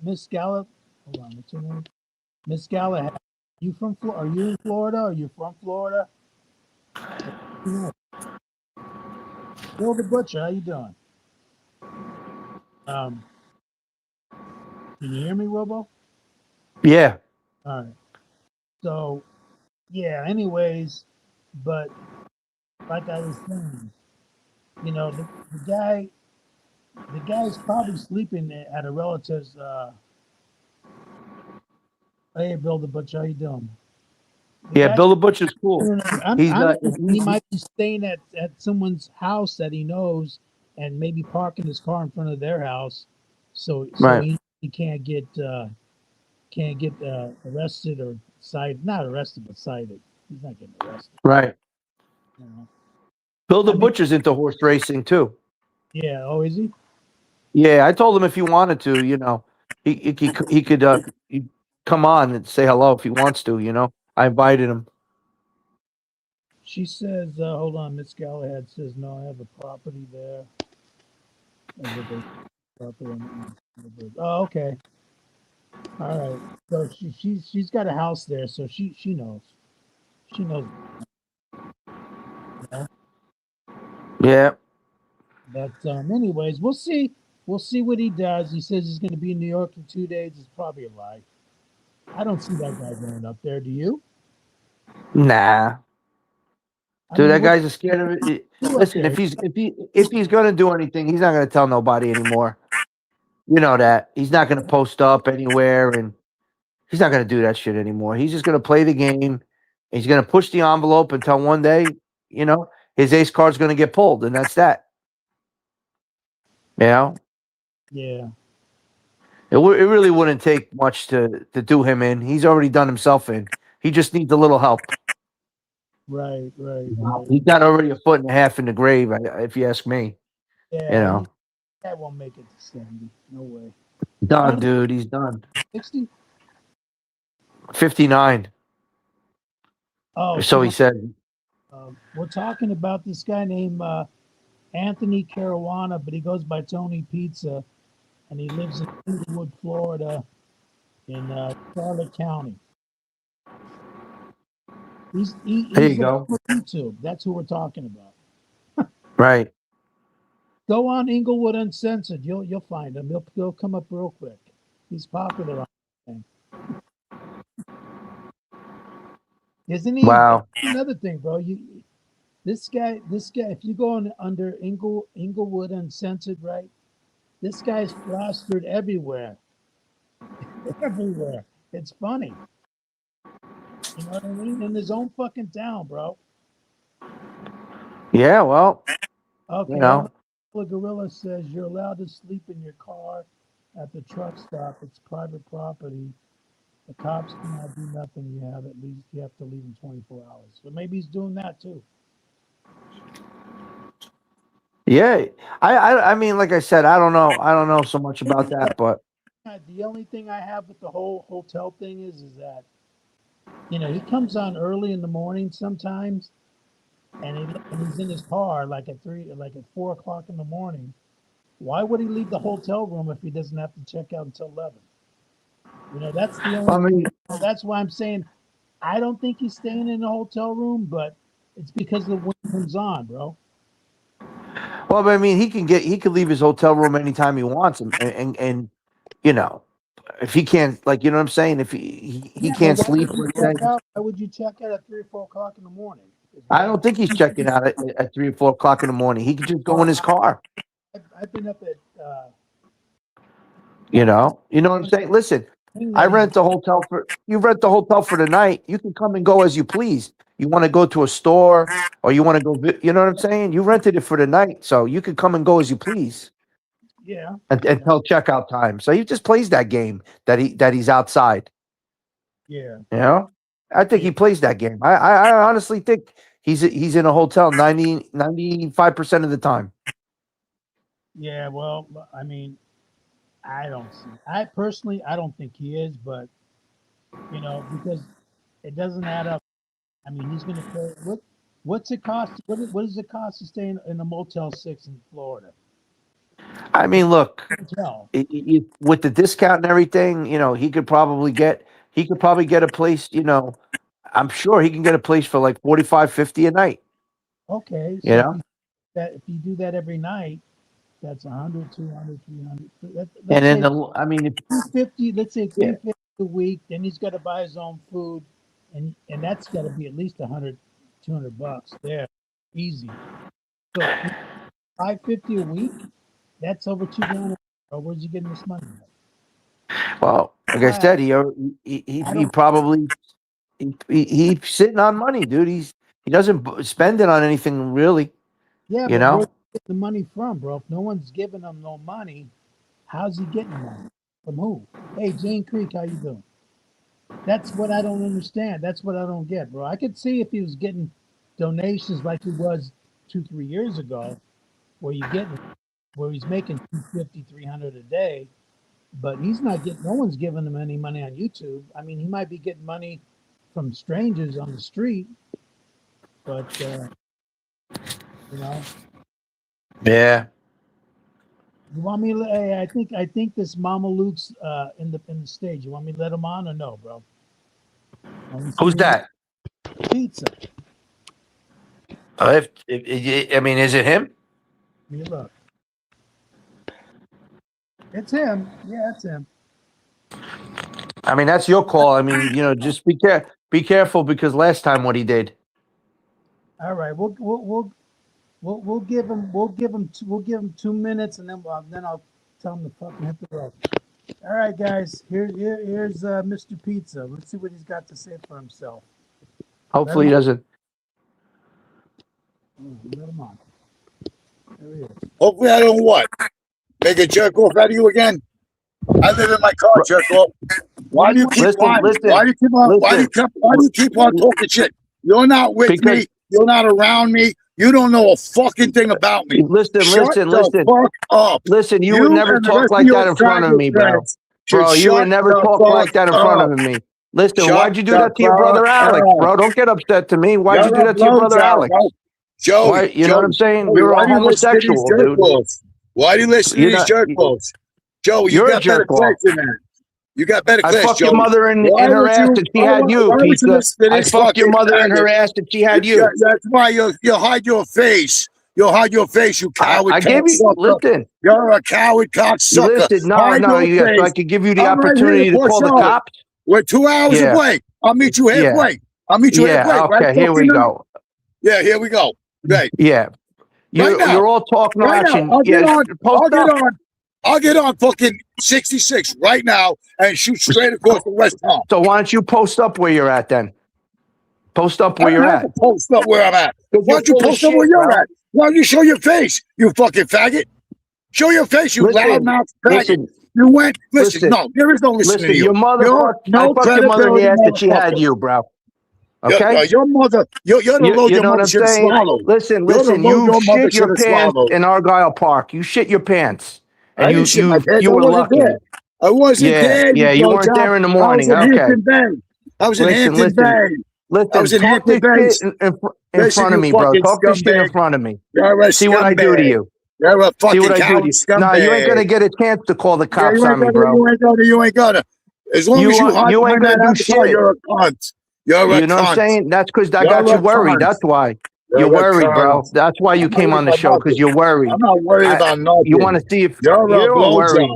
Miss Gallup? Hold on, what's your name? Miss Galahad. You from Are you in Florida? Are you from Florida? Yeah. Bill the Butcher, how you doing? Um, can you hear me, Robo? Yeah, All right. So yeah. Anyways, but like I was saying, the guy's probably sleeping at a relative's. Hey, Bill the Butcher, how you doing? The yeah. guy, Bill the Butcher's cool. He's I'm thinking he might be staying at someone's house that he knows, and maybe parking his car in front of their house, so right, he can't get arrested or cited. Not arrested, but cited. He's not getting arrested. right. You know. Bill I the mean, Butcher's into horse racing too. yeah. Oh, is he? Yeah, I told him if he wanted to, he could he'd come on and say hello if he wants to. I invited him. She says, hold on, Miss Galahad says, no, I have a property there. Oh, okay. All right. So she's got a house there, so she knows. She knows, you know. Yeah, But anyways, we'll see. We'll see what he does. He says he's going to be in New York in 2 days. It's probably a lie. I don't see that guy going up there. Do you? nah. I Dude, mean, that what guy's a scared of it. do you do up Listen, there? if he's gonna do anything, he's not gonna tell nobody anymore. You know that. He's not gonna post up anywhere, and he's not gonna do that shit anymore. He's just gonna play the game. He's gonna push the envelope until one day, you know, his ace card's gonna get pulled, and that's that. You know, Yeah, it really wouldn't take much to do him in. He's already done himself in. He just needs a little help. right, right, Wow. right. He got already a foot and a half in the grave, if you ask me. You Yeah, know, that won't make it to 70. No way. How done, old? dude. He's done. 60? 59. Oh, So he so said. we're talking about this guy named Anthony Caruana, but he goes by Tony Pizza, and he lives in Inglewood, Florida, in Charlotte County. There you He's go. on YouTube. That's who we're talking about. Right. Go on Inglewood Uncensored. You'll find him. He'll come up real quick. He's popular on that thing. Isn't he? Wow. Another thing, bro. This guy. If you go on under Inglewood Uncensored, right? This guy's plastered everywhere, everywhere. It's funny. You know what I mean? In his own fucking town, bro. Yeah. Well, you Okay, know. the gorilla says you're allowed to sleep in your car at the truck stop. It's private property. The cops cannot do nothing. You have to leave in 24 hours. So maybe he's doing that too. Yeah. I mean, like I said, I don't know. I don't know so much about that, but The only thing I have with the whole hotel thing is that he comes on early in the morning sometimes, and he's in his car like at 4 o'clock in the morning. Why would he leave the hotel room if he doesn't have to check out until 11? That's the I only. mean, That's why I'm saying I don't think he's staying in a hotel room, but it's because the wind comes on, bro. well, I mean, he could leave his hotel room anytime he wants, and you know, if he can't, like, you know what I'm saying, if he Yeah, but can't sleep, let's say, why would you check out at 3 or 4 o'clock in the morning? Is what I I'm. don't think he's checking out at 3 or 4 o'clock in the morning. He could just go Oh, in his car. I've been up at You know what I'm saying. Listen, thing I that he's. rent the hotel for you. Rent the hotel for the night. You can come and go as you please. You want to go to a store or you want to go. You know what I'm saying. You rented it for the night, so you can come and go as you please Yeah, yeah, until checkout time. So he just plays that game that he's outside. yeah, You know, I think yeah, he plays that game. I honestly think he's in a hotel 95% of the time. yeah. Well, I mean, I don't see. I personally, I don't think he is, but because it doesn't add up. I mean, he's going to pay. What's it cost? What does it cost to stay in a Motel 6 in Florida? I It's mean, look, a hotel. with the discount and everything, he could probably get a place. I'm sure he can get a place for like 45, 50 a night. Okay, You so know, if you do that every night, that's 100, 200, 300. and Let's then say I mean, 350. Let's say yeah. 350 a week. Then he's got to buy his own food, and that's got to be at least 100, 200 bucks there, easy. So 550 a week. That's over 2 grand. Where's he getting this money? Well, like I Why said, I he don't. probably he's sitting on money, dude. He doesn't spend it on anything really. Yeah, You but where's know, he getting the money from, bro? If no one's giving him no money, how's he getting the money? From who? Hey, Jane Creek, how you doing? That's what I don't understand. That's what I don't get, bro. I could see if he was getting donations like he was 2, 3 years ago, where you get where he's making 250, 300 a day, but he's not getting. No one's giving him any money on YouTube. I mean, he might be getting money from strangers on the street, but you know, yeah. you want me? Hey, I think this Mama Luke's in the stage. You want me to let him on or no, bro? Want me to Who's send you that? pizza? I mean, is it him? Let me look. It's him. Yeah, it's him. I mean, that's your call. I mean, just be careful because last time what he did. All right, we'll give him 2 minutes, and then I'll tell him to fucking hit the road. All right, guys. Here's Mr. Pizza. Let's see what he's got to say for himself. Let Hopefully him he on. doesn't. Let him on. There he is. Hopefully I don't what? Make a jerk off out of you again? I live in my car, jerk off. Why do you keep Listen, lying? listen, Why do you keep on why do you keep on talking shit? You're not with Because- me. You're not around me. You don't know a fucking thing about me. Listen, Shut the fuck up. Listen, you would never and the talk rest like of that your in front of me, bro. friends should Bro, you would shut never the talk like that in fuck front up. of me. Listen, Shut why'd you do the that to your brother fuck Alex, up. bro? Don't get upset to me. Why'd you do You're a that to your brother blowjob, Alex? bro. Joey, Why, you know what I'm saying? Joey, You're why a do you listen to these homosexual, jerk dude. offs? Why do you listen to You're these not- jerk offs? Joey, you You're a got better jerk off. class than that. You got better I class, fucked your Joey. mother in Why her would ass you- and she why had would- you, why would you pizza. listen to I this fucked your fucking mother in her faggot? ass and she had you. Yeah, that's why you hide your face. You hide your face, you coward I gave you, cocksucker. listen, You're a coward cocksucker. listen, no, Hide your yes, so I face. could give you the I'm right here opportunity to push call the on. cops. We're 2 hours Yeah. away. I'll meet you Yeah. halfway. I'll meet you halfway. Yeah, okay, right? here we Fucking go. Yeah, here we go. Right. Yeah. Right now. You're all talk, no Right now. action. I'll get Yeah, on. post up. I'll get on fucking 66 right now and shoot straight across the West Palm. So why don't you post up where you're at then? Post up where I don't you're have at. to post up where I'm at. Why don't you full of post up where shit, you're bro. at? Why don't you show your face, you fucking faggot? Show your face, you Listen, loudmouth faggot. listen, You went, listen, no, there is no listening listen, to you. your mother You're fucked, I fucked your mother in the ass and she had motherfucker. you, bro. Okay? Your mother, you're the load You your know what mother I'm should have saying? swallowed. Listen, You're the load you your mother shit your should have pants swallowed. in Argyle Park. You shit your pants. And I didn't shit my pants. you I were wasn't lucky. there. I wasn't there. You weren't there in the morning. I was in Okay. Hampton Bay. I was in Hampton Bay. I Listen, was in talk Hampton this Bay. shit in front of me, bro. Talk this shit in front of me. You're a See what I do to you. You're a See fucking what I do to coward you. scumbag. No, you ain't gonna get a chance to call the cops you on me, ain't bro. You ain't gonna. As long as you hide you ain't behind gonna that do avatar, shit. you're a cunt. You're a cunt. You know what I'm saying? That's because I You're got you a worried. cunt. That's why. You're You're a worried, bro. cunt. That's why you I'm came not on the worried show, about because you're worried. I'm not worried about nothing. You want to see if You're a you're worried.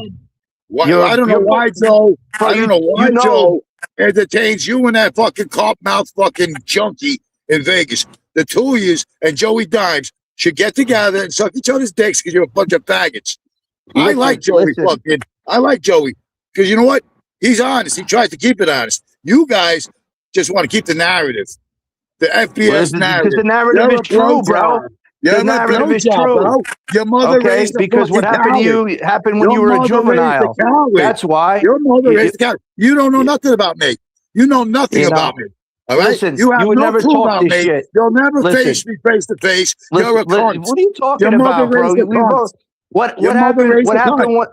blowjob. I don't know you're- why, Joe. Bro, I don't know why, you know- Joe entertains you and that fucking cop mouth fucking junkie in Vegas. The two of you and Joey Dimes should get together and suck each other's dicks because you're a bunch of faggots. I like Joey fucking. I like Joey because you know what? He's honest. He tries to keep it honest. You guys just want to keep the narrative, the FBS narrative. Because the narrative is true, bro. You're The narrative is true. bro. Your mother Okay, raised a because what fucking happened to coward. you happened when Your you were a mother raised juvenile. a coward. That's why. Your mother raised a coward. You don't know nothing about me. You know nothing about me. All right? Listen, you have you would no never clue talk about this me. shit. You'll never Listen. face me face to face. You're a cunt. What are you talking Your mother about, bro? raised a We cunt. both, what Your mother happened? raised What a happened? cunt.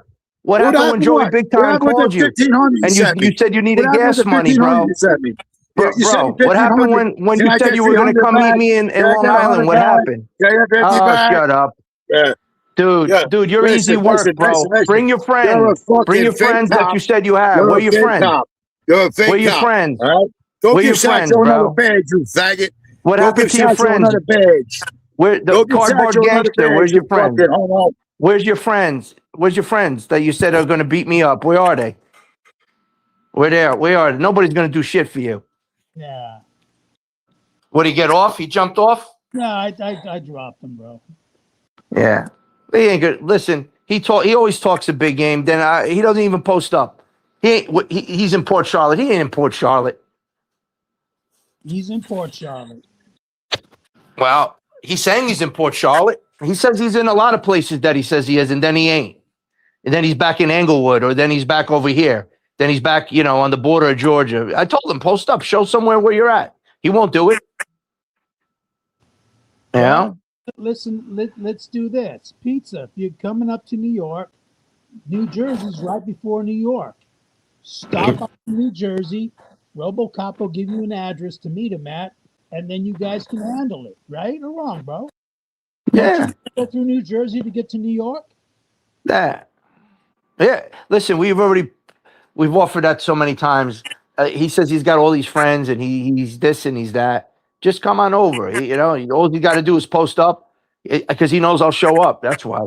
What happened when Joey what? Big What Time happened with called the you? 1500 And sent me? you said you needed What happened gas with the money, 1500 bro. You sent me? Bro, You sent me what happened 1500. when Can you I said get you were going to 300 come meet back? me in Can I Long get 100 Island? What back? happened? Can I get 50 Oh, back? shut up. Yeah. Dude, Yeah. you're easy work, bro. Bring your You're a friends. fucking Bring your fake friends that cop. you said you had. You're Where a your fake friends? cop. You're a fake Where your cop. friends? All right? Go Where give your friends, Satchel another bro? badge, you faggot. What Go happened give to your Satchel friends? another badge. Where the Go give cardboard Satchel another gangster? badge, Where's your you friends? fucking homo. Where's your friends? Where's your friends that you said are going to beat me up? Where are they? Where there? Where are they? Nobody's going to do shit for you. Yeah. Would he get off? He jumped off? No, I dropped him, bro. Yeah. He ain't good. Listen, he always talks a big game. Then he doesn't even post up. He's in Port Charlotte. He ain't in Port Charlotte. He's in Port Charlotte. Well, he's saying he's in Port Charlotte. He says he's in a lot of places that he says he is, and then he ain't. And then he's back in Englewood, or then he's back over here. Then he's back, on the border of Georgia. I told him, post up, show somewhere where you're at. He won't do it. Well, listen, let's do this. Pizza, if you're coming up to New York, New Jersey's right before New York. Stop up in New Jersey. RoboCop will give you an address to meet him at, and then you guys can handle it. Right or wrong, bro? Yeah. Go through New Jersey to get to New York? That. Yeah. Listen, we've offered that so many times. He says he's got all these friends and he's this and he's that. Just come on over. All you got to do is post up because he knows I'll show up. That's why.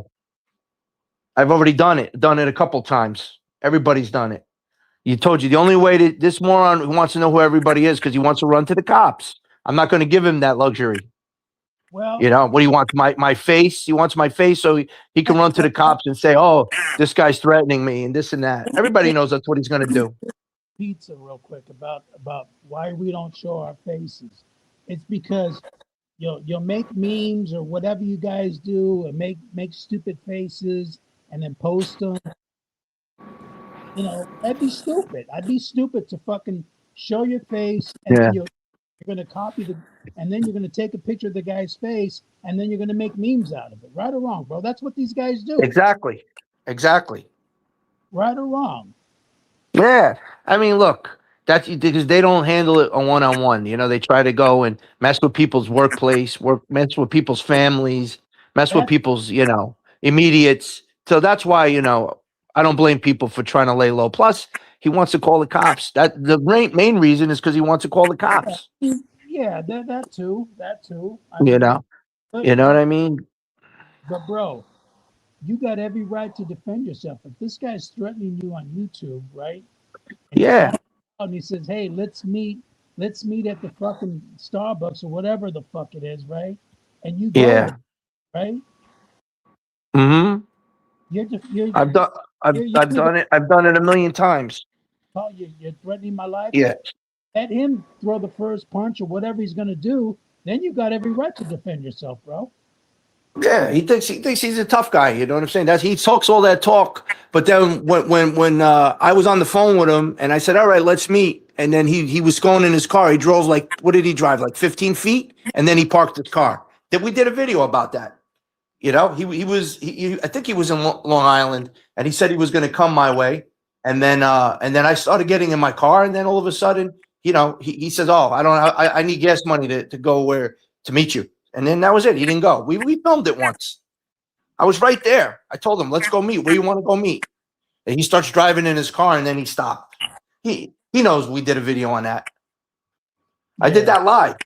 I've already done it a couple times. Everybody's done it. You told you the only way this moron who wants to know who everybody is because he wants to run to the cops. I'm not going to give him that luxury. Well, What he wants my face. He wants my face so he can run to the cops and say, "Oh, this guy's threatening me and this and that." Everybody knows that's what he's going to do. pizza real quick about why we don't show our faces. It's because you'll make memes or whatever you guys do and make stupid faces and then post them. That'd be stupid. I'd be stupid to fucking show your face and Yeah, then you're gonna copy and then you're gonna take a picture of the guy's face and then you're gonna make memes out of it. Right or wrong, bro? That's what these guys do. exactly, exactly. Right or wrong. Yeah, I mean, look, that's because they don't handle it a one-on-one. They try to go and mess with people's workplace, mess with people's families, mess with That people's, immediates. So that's why, I don't blame people for trying to lay low. Plus, he wants to call the cops. That the main reason is because he wants to call the cops. yeah, that too. That too. I You mean, know, but you know what I mean? bro, you got every right to defend yourself. If this guy's threatening you on YouTube, right? And he Yeah, calls out and he says, "Hey, let's meet at the fucking Starbucks or whatever the fuck it is," right? And you go yeah. there, right? Hmm. You're just you're I've done, I've, you're I've either done it. I've done it a million times. you're threatening my life. Yeah. Let him throw the first punch or whatever he's gonna do. Then you got every right to defend yourself, bro. Yeah, he thinks he's a tough guy. You know what I'm saying? He talks all that talk, but then when I was on the phone with him and I said, "All right, let's meet," and then he was going in his car. He drove like, what did he drive? Like 15 feet, and then he parked his car. Then we did a video about that. I think he was in Long Island, and he said he was going to come my way, and then I started getting in my car, and then all of a sudden, he says, "Oh, I need gas money to go where to meet you." And then that was it. He didn't go. We filmed it once. I was right there. I told him, "Let's go meet. Where you want to go meet?" And he starts driving in his car, and then he stopped. He knows we did a video on that. I did Yeah, that live.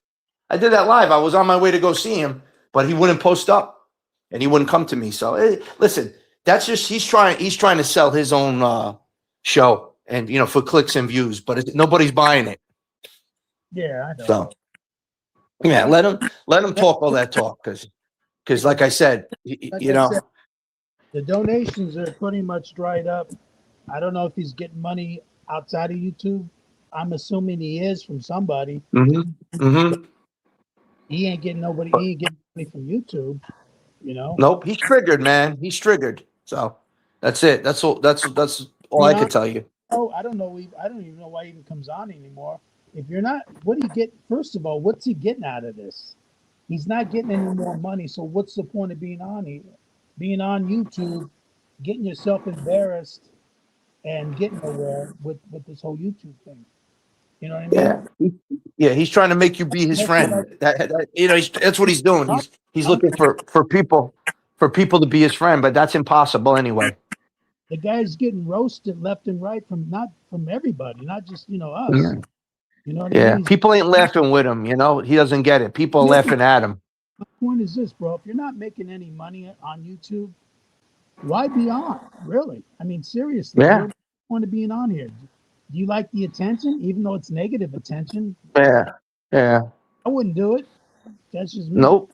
I did that live. I was on my way to go see him, but he wouldn't post up, and he wouldn't come to me. So listen, that's just he's trying to sell his own show, and for clicks and views, but nobody's buying it. yeah, I know. So yeah, let him talk all that talk because like I said, Like I said, the donations are pretty much dried up. I don't know if he's getting money outside of YouTube. I'm assuming he is from somebody. hmm hmm He ain't getting nobody. He ain't getting money from YouTube. You know. Nope, he's triggered, man. He's triggered. So that's it. That's all. That's all Be I honest. could tell you. Oh, I don't know. I don't even know why he even comes on anymore. If you're not, what do you get? First of all, what's he getting out of this? He's not getting any more money. So what's the point of being on here? Being on YouTube, getting yourself embarrassed and getting nowhere with this whole YouTube thing. You know what I Yeah, mean? yeah. He's trying to make you be his That's what friend. That's what he's doing. I, He's I'm, looking for people to be his friend, but that's impossible anyway. the guy's getting roasted left and right from not from everybody, not just us. Yeah. You know what I Yeah, mean? people ain't laughing with him. He doesn't get it. People are laughing at him. My point is this, bro. If you're not making any money on YouTube, why be on? Really? I mean, seriously, Yeah, what do you want to being on here? Do you like the attention, even though it's negative attention? yeah, yeah. I wouldn't do it. That's just me. Nope.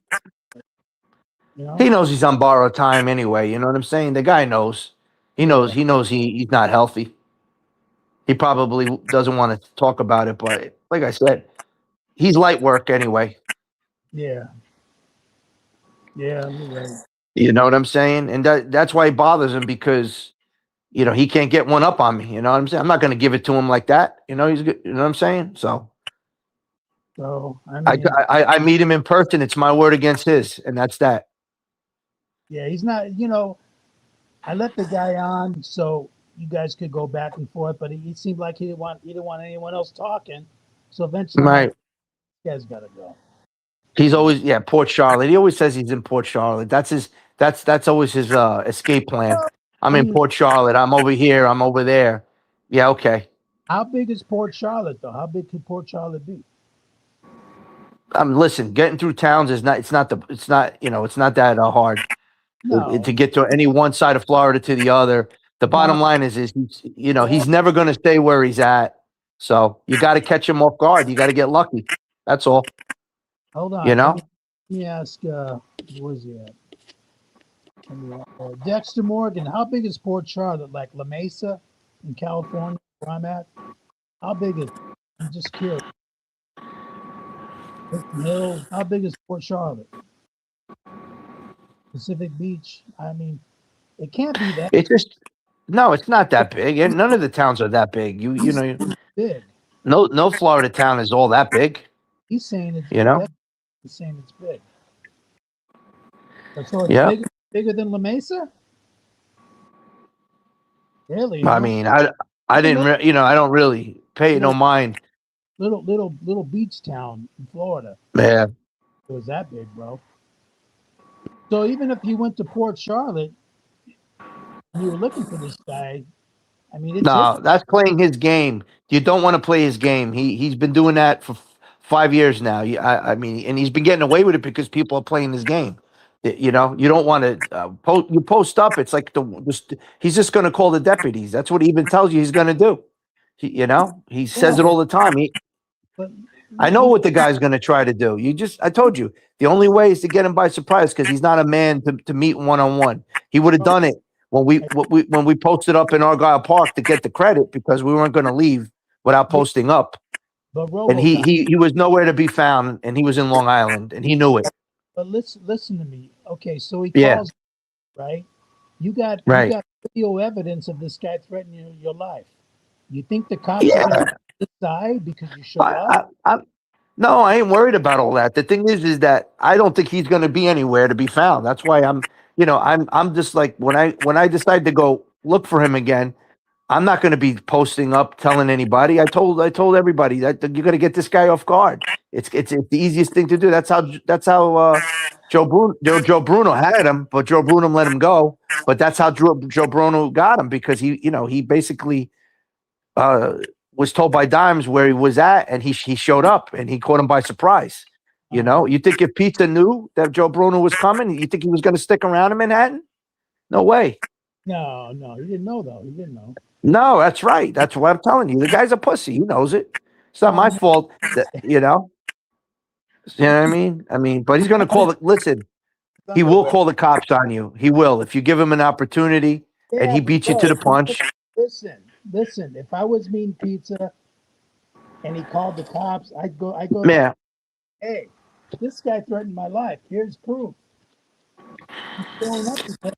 You know? He knows he's on borrowed time anyway. You know what I'm saying? The guy knows. He knows. Yeah. He knows he's not healthy. He probably doesn't want to talk about it, but like I said, he's light work anyway. Yeah. Yeah. You're right. You know what I'm saying? And that's why it bothers him because he can't get one up on me. You know what I'm saying? I'm not going to give it to him like that. He's good. You know what I'm saying? So So I I, mean, I meet him in person. It's my word against his, and that's that. yeah, he's not. I let the guy on so you guys could go back and forth, but he seemed like he didn't want anyone else talking. So eventually, I'm like, Right. "You guys got to go." He's always Port Charlotte. He always says he's in Port Charlotte. That's always his escape plan. I'm I in mean, Port Charlotte. I'm over here. I'm over there. Yeah, okay. how big is Port Charlotte though? How big could Port Charlotte be? Listen, getting through towns is not. It's not that hard No. to get to any one side of Florida to the other. The No. bottom line is Well, he's never going to stay where he's at. So you got to catch him off guard. You got to get lucky. That's all. hold You on. know. Let me ask, where's he at? Dexter Morgan, how big is Port Charlotte? Like La Mesa in California, where I'm at? How big is it? I'm just curious. Clifton Hills, how big is Port Charlotte? Pacific Beach? I mean, it can't be that It's just no, it's not that big, and none of the towns are that big. big. No Florida town is all that big. He's saying it's You know. Dexter's saying it's big. So it's Yeah. bigger than La Mesa? Really, I huh? mean, I It's didn't, another I don't really pay no little mind. little beach town in Florida. Yeah. It was that big, bro. So even if you went to Port Charlotte and you were looking for this guy, I mean, it's his. No, that's playing his game. You don't want to play his game. He's been doing that for 5 years now. I mean, and he's been getting away with it because people are playing his game. You don't want to post. You post up. It's like he's just going to call the deputies. That's what he even tells you he's going to do. He Yeah, says it all the time. but I know he, what the guy's going to try to do. I told you, the only way is to get him by surprise because he's not a man to meet one on one. He would have done it when we posted up in Argyle Park to get the credit because we weren't going to leave without yeah, posting up. but And he, RoboCop. he he was nowhere to be found, and he was in Long Island, and he knew it. But listen to me. Okay, so he Yeah, calls, right? You right. got video evidence of this guy threatening your life. You think the cops are gonna Yeah, decide because you showed I, up? I, I, no, I ain't worried about all that. The thing is that I don't think he's going to be anywhere to be found. That's why I'm just like when I decide to go look for him again. I'm not going to be posting up telling anybody. I told everybody that you got to get this guy off guard. It's the easiest thing to do. That's how Joe Bruno had him, but Joe Bruno let him go. But that's how Joe Bruno got him because he basically uh, was told by Dimes where he was at, and he showed up and he caught him by surprise. You think if Pizza knew that Joe Bruno was coming, you think he was going to stick around in Manhattan? No way. No, no, he didn't know though. He didn't know. No, that's right. That's what I'm telling you. The guy's a pussy. He knows it. It's not my Um, fault that you know. You know what I mean? But he's gonna call the listen, he will call the cops on you. He will. If you give him an opportunity and yeah, he but beats you to bro, the punch. listen. If I was mean pizza and he called the cops, I go to, Man, hey, this guy threatened my life. Here's proof. Showing up because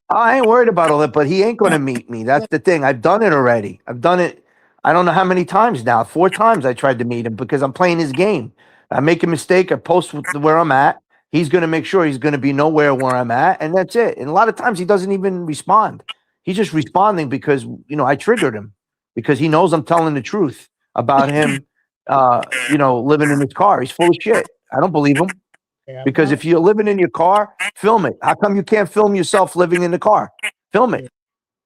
I ain't worried about all that, but he ain't gonna meet me. That's the thing. I've done it already. I've done it. I don't know how many times now. 4 times I tried to meet him because I'm playing his game. I make a mistake. I post where I'm at. He's gonna make sure he's gonna be nowhere where I'm at, and that's it. And a lot of times he doesn't even respond. He's just responding because I triggered him because he knows I'm telling the truth about him. Living in his car. He's full of shit. I don't believe him. yeah, Because if you're living in your car, film it. How come you can't film yourself living in the car? Film it.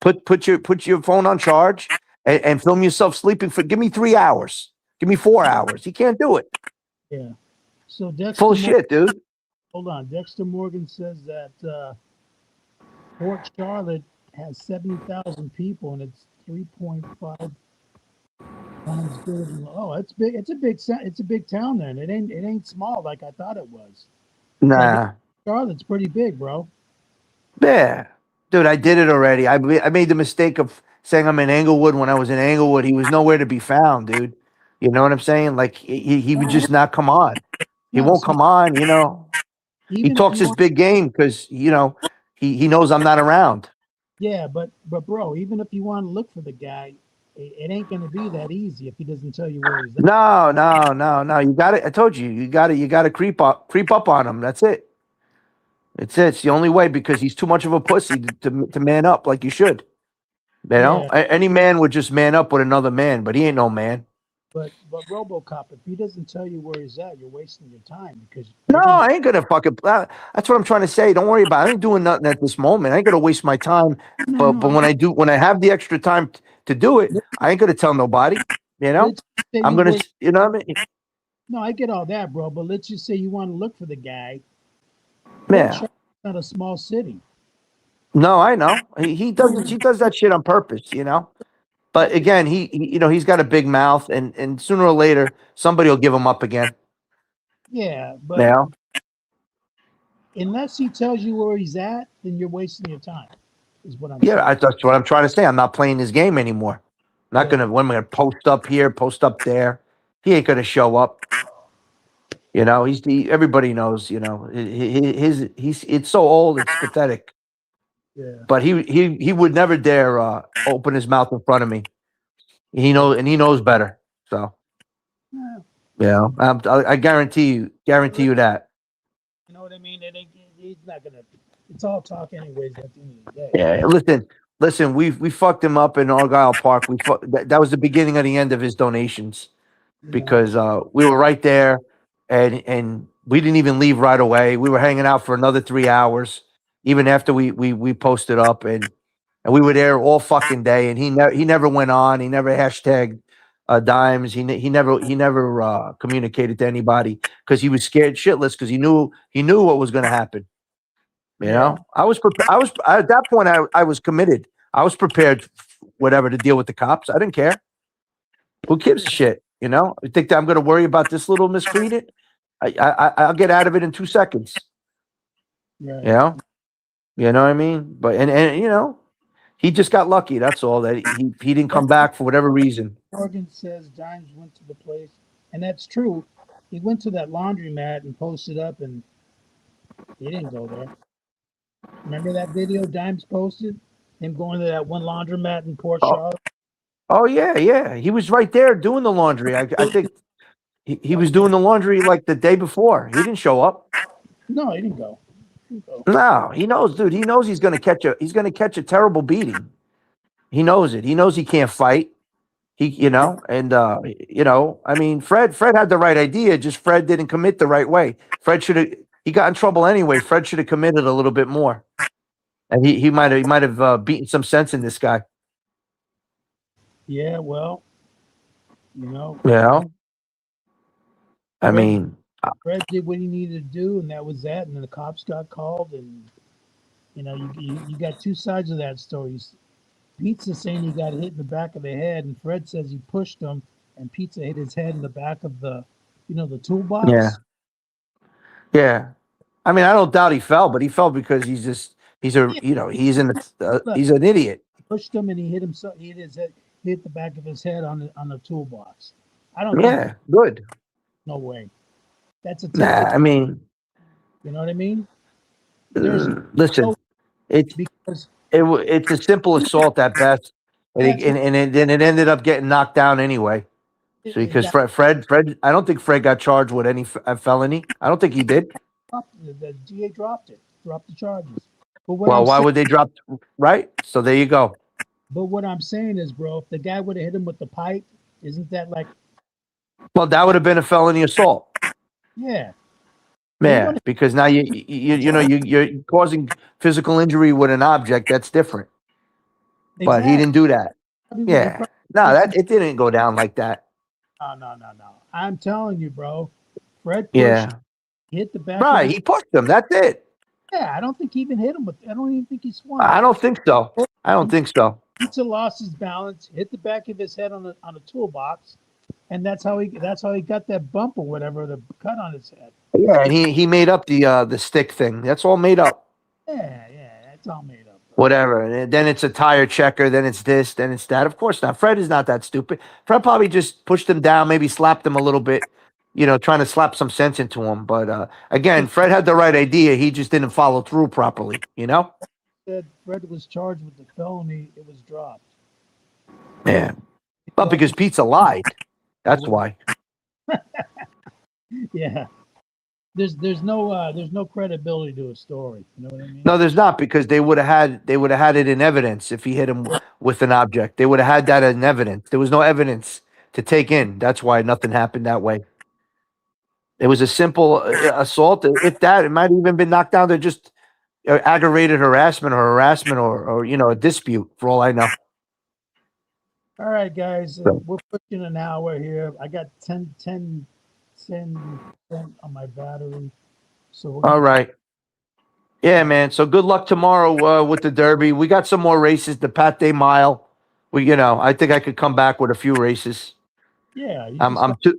yeah, Put your phone on charge and film yourself sleeping for. Give me 3 hours. Give me 4 hours. He can't do it. yeah. So Full of shit, dude. Hold on. Dexter Morgan says that Port Charlotte has 70,000 people and it's 3.5 times bigger than. Oh, it's big. It's a big town. Then it ain't small like I thought it was. So I guess Nah. Charlotte's pretty big, bro. Yeah, dude. I did it already. I made the mistake of saying I'm in Englewood when I was in Englewood. He was nowhere to be found, dude. You know what I'm saying? Like he would just not come on. He Not a won't small. come on. He Even if talks you his want, big game because he knows I'm not around. yeah, but bro, even if you want to look for the guy, it ain't gonna be that easy if he doesn't tell you where he's at. No, no, no, no. You got it. I told you, you got to creep up on him. That's it. It's the only way because he's too much of a pussy to man up like you should. Yeah, Any man would just man up with another man, but he ain't no man. but RoboCop, if he doesn't tell you where he's at, you're wasting your time because No, you're gonna. I ain't gonna fucking. That's what I'm trying to say. Don't worry about it. I ain't doing nothing at this moment. I ain't gonna waste my time. No, But no. but when I have the extra time to do it, I ain't gonna tell nobody. You know, Let's say I'm you gonna. were. You know what I mean? No, I get all that, bro. But let's just say you want to look for the guy. Port Yeah. Charlotte's not a small city. No, I know. He does that shit on purpose. But Okay. again, he's got a big mouth, and sooner or later somebody will give him up again. Yeah, You but know? unless he tells you where he's at, then you're wasting your time. Is what I'm Yeah, saying. that's what I'm trying to say. I'm not playing this game anymore. I'm not Yeah, gonna. When I'm gonna post up here, post up there. He ain't gonna show up. Everybody knows. He's it's so old, it's pathetic. yeah. But he would never dare open his mouth in front of me. He knows better. So Yeah. I guarantee you that. You know what I mean? He's not gonna. It's all talk, anyways. At the end of the day. Yeah, listen. We fucked him up in Argyle Park. That was the beginning of the end of his donations Yeah, because we were right there, and we didn't even leave right away. We were hanging out for another 3 hours, even after we posted up, and we were there all fucking day. And he never went on. He never hashtagged dimes. He never communicated to anybody because he was scared shitless because he knew what was going to happen. yeah, At that point. I was committed. I was prepared, whatever, to deal with the cops. I didn't care. Who gives a shit? You think that I'm going to worry about this little miscreant? I'll get out of it in 2 seconds. You right. know, you know what I mean. But he just got lucky. That's all. That he didn't come back for whatever reason. Morgan says Dimes went to the place, and that's true. He went to that laundromat and posted up, and he didn't go there. Remember that video Dimes posted? Him going to that one laundromat in Port Oh, Charlotte? oh yeah, yeah. He was right there doing the laundry. I think he was doing the laundry like the day before. He didn't show up. No, he didn't go. He didn't go. No, he knows, dude. He knows he's gonna catch a terrible beating. He knows it. He knows he can't fight. And I mean, Fred had the right idea. Just Fred didn't commit the right way. Fred should have. He got in trouble anyway. Fred should have committed a little bit more, and he might have beaten some sense in this guy. Yeah, well, you know, You know, I Fred mean, Fred did what he needed to do, and that was that. And then the cops got called, and you got two sides of that story. Pizza saying he got hit in the back of the head, and Fred says he pushed him, and Pizza hit his head in the back of the yeah, toolbox. yeah. I mean, I don't doubt he fell, but he fell because Yeah, he's an idiot. pushed him, and he hit himself. He hit his head, hit the back of his head on the toolbox. I don't think Yeah, good. no way. That's Nah, attempted. I mean, You know what I mean? There's listen, no it's because it's a simple assault at best, and that's what then it ended up getting knocked down anyway. So it because got Fred, I don't think Fred got charged with any felony. I don't think he did. dropped. The DA dropped it, dropped the charges. But what Well, I'm why saying, would they drop? Right. So there you go. is, bro, if the guy would have hit him with the pipe, isn't that like, Well, that would have been a felony assault. yeah? You Yeah, want because now you're causing physical injury with an object. That's different. But he exactly? didn't do that. He Yeah. probably No, pushed him. that it didn't go down like that. No, no, no, no. I'm telling you, bro. Fred pushed, Yeah. hit the back of Right. his. He pushed him. That's it. Yeah, I don't think he even hit him with. I don't even think he swung I it. don't think so. I don't think so. Pizza lost his balance, hit the back of his head on a toolbox, and that's how he got that bump or whatever, the cut on his head. Yeah, and he made up the stick thing. That's all made up. Yeah, yeah, that's all made up, bro. Whatever. And then it's a tire checker. Then it's this. Then it's that. Of course not. Fred is not that stupid. Fred probably just pushed him down, maybe slapped him a little bit, trying to slap some sense into him. But again, Fred had the right idea. He just didn't follow through properly. Said Fred was charged with the felony. It was dropped. Yeah. But because Pizza lied. That's Well, why. yeah, there's no credibility to a story. You know what I mean? No, there's not because they would have had it in evidence if he hit him with an object. They would have had that in evidence. There was no evidence to take in. That's why nothing happened that way. It was a simple assault. If that, it might have even been knocked down to just aggravated harassment or a dispute. For all I know. All right, guys, So, we're pushing an hour here. I got 10% on my battery, so we're all gonna. right. Yeah, man. So good luck tomorrow with the Derby. We got some more races. The Pat Day Mile. I think I could come back with a few races. Yeah, you can I'm start. too.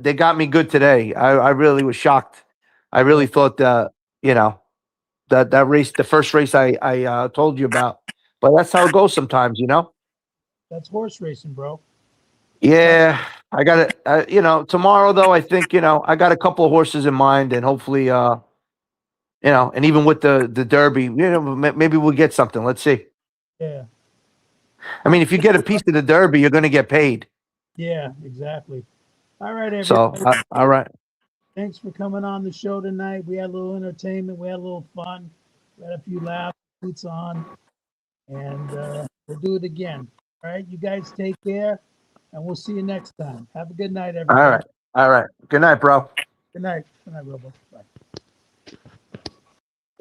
They got me good today. I really was shocked. I Yeah, really thought. You know. that race, the first race I told you about. But that's how it goes sometimes, you know. That's horse racing, bro. Yeah, I got it. Tomorrow though, I think I got a couple of horses in mind, and hopefully, and even with the Derby, maybe we'll get something. Let's see. Yeah. I mean, if you get a piece of the Derby, you're going to get paid. Yeah, exactly. All right, So, everybody. all right. Thanks for coming on the show tonight. We had a little entertainment. We had a little fun. We had a few laughs, boots on, and we'll do it again. All right, you guys take care, and we'll see you next time. Have a good night, All everybody. right. All right. Good night, bro. Good night. Good night, Robo. Bye.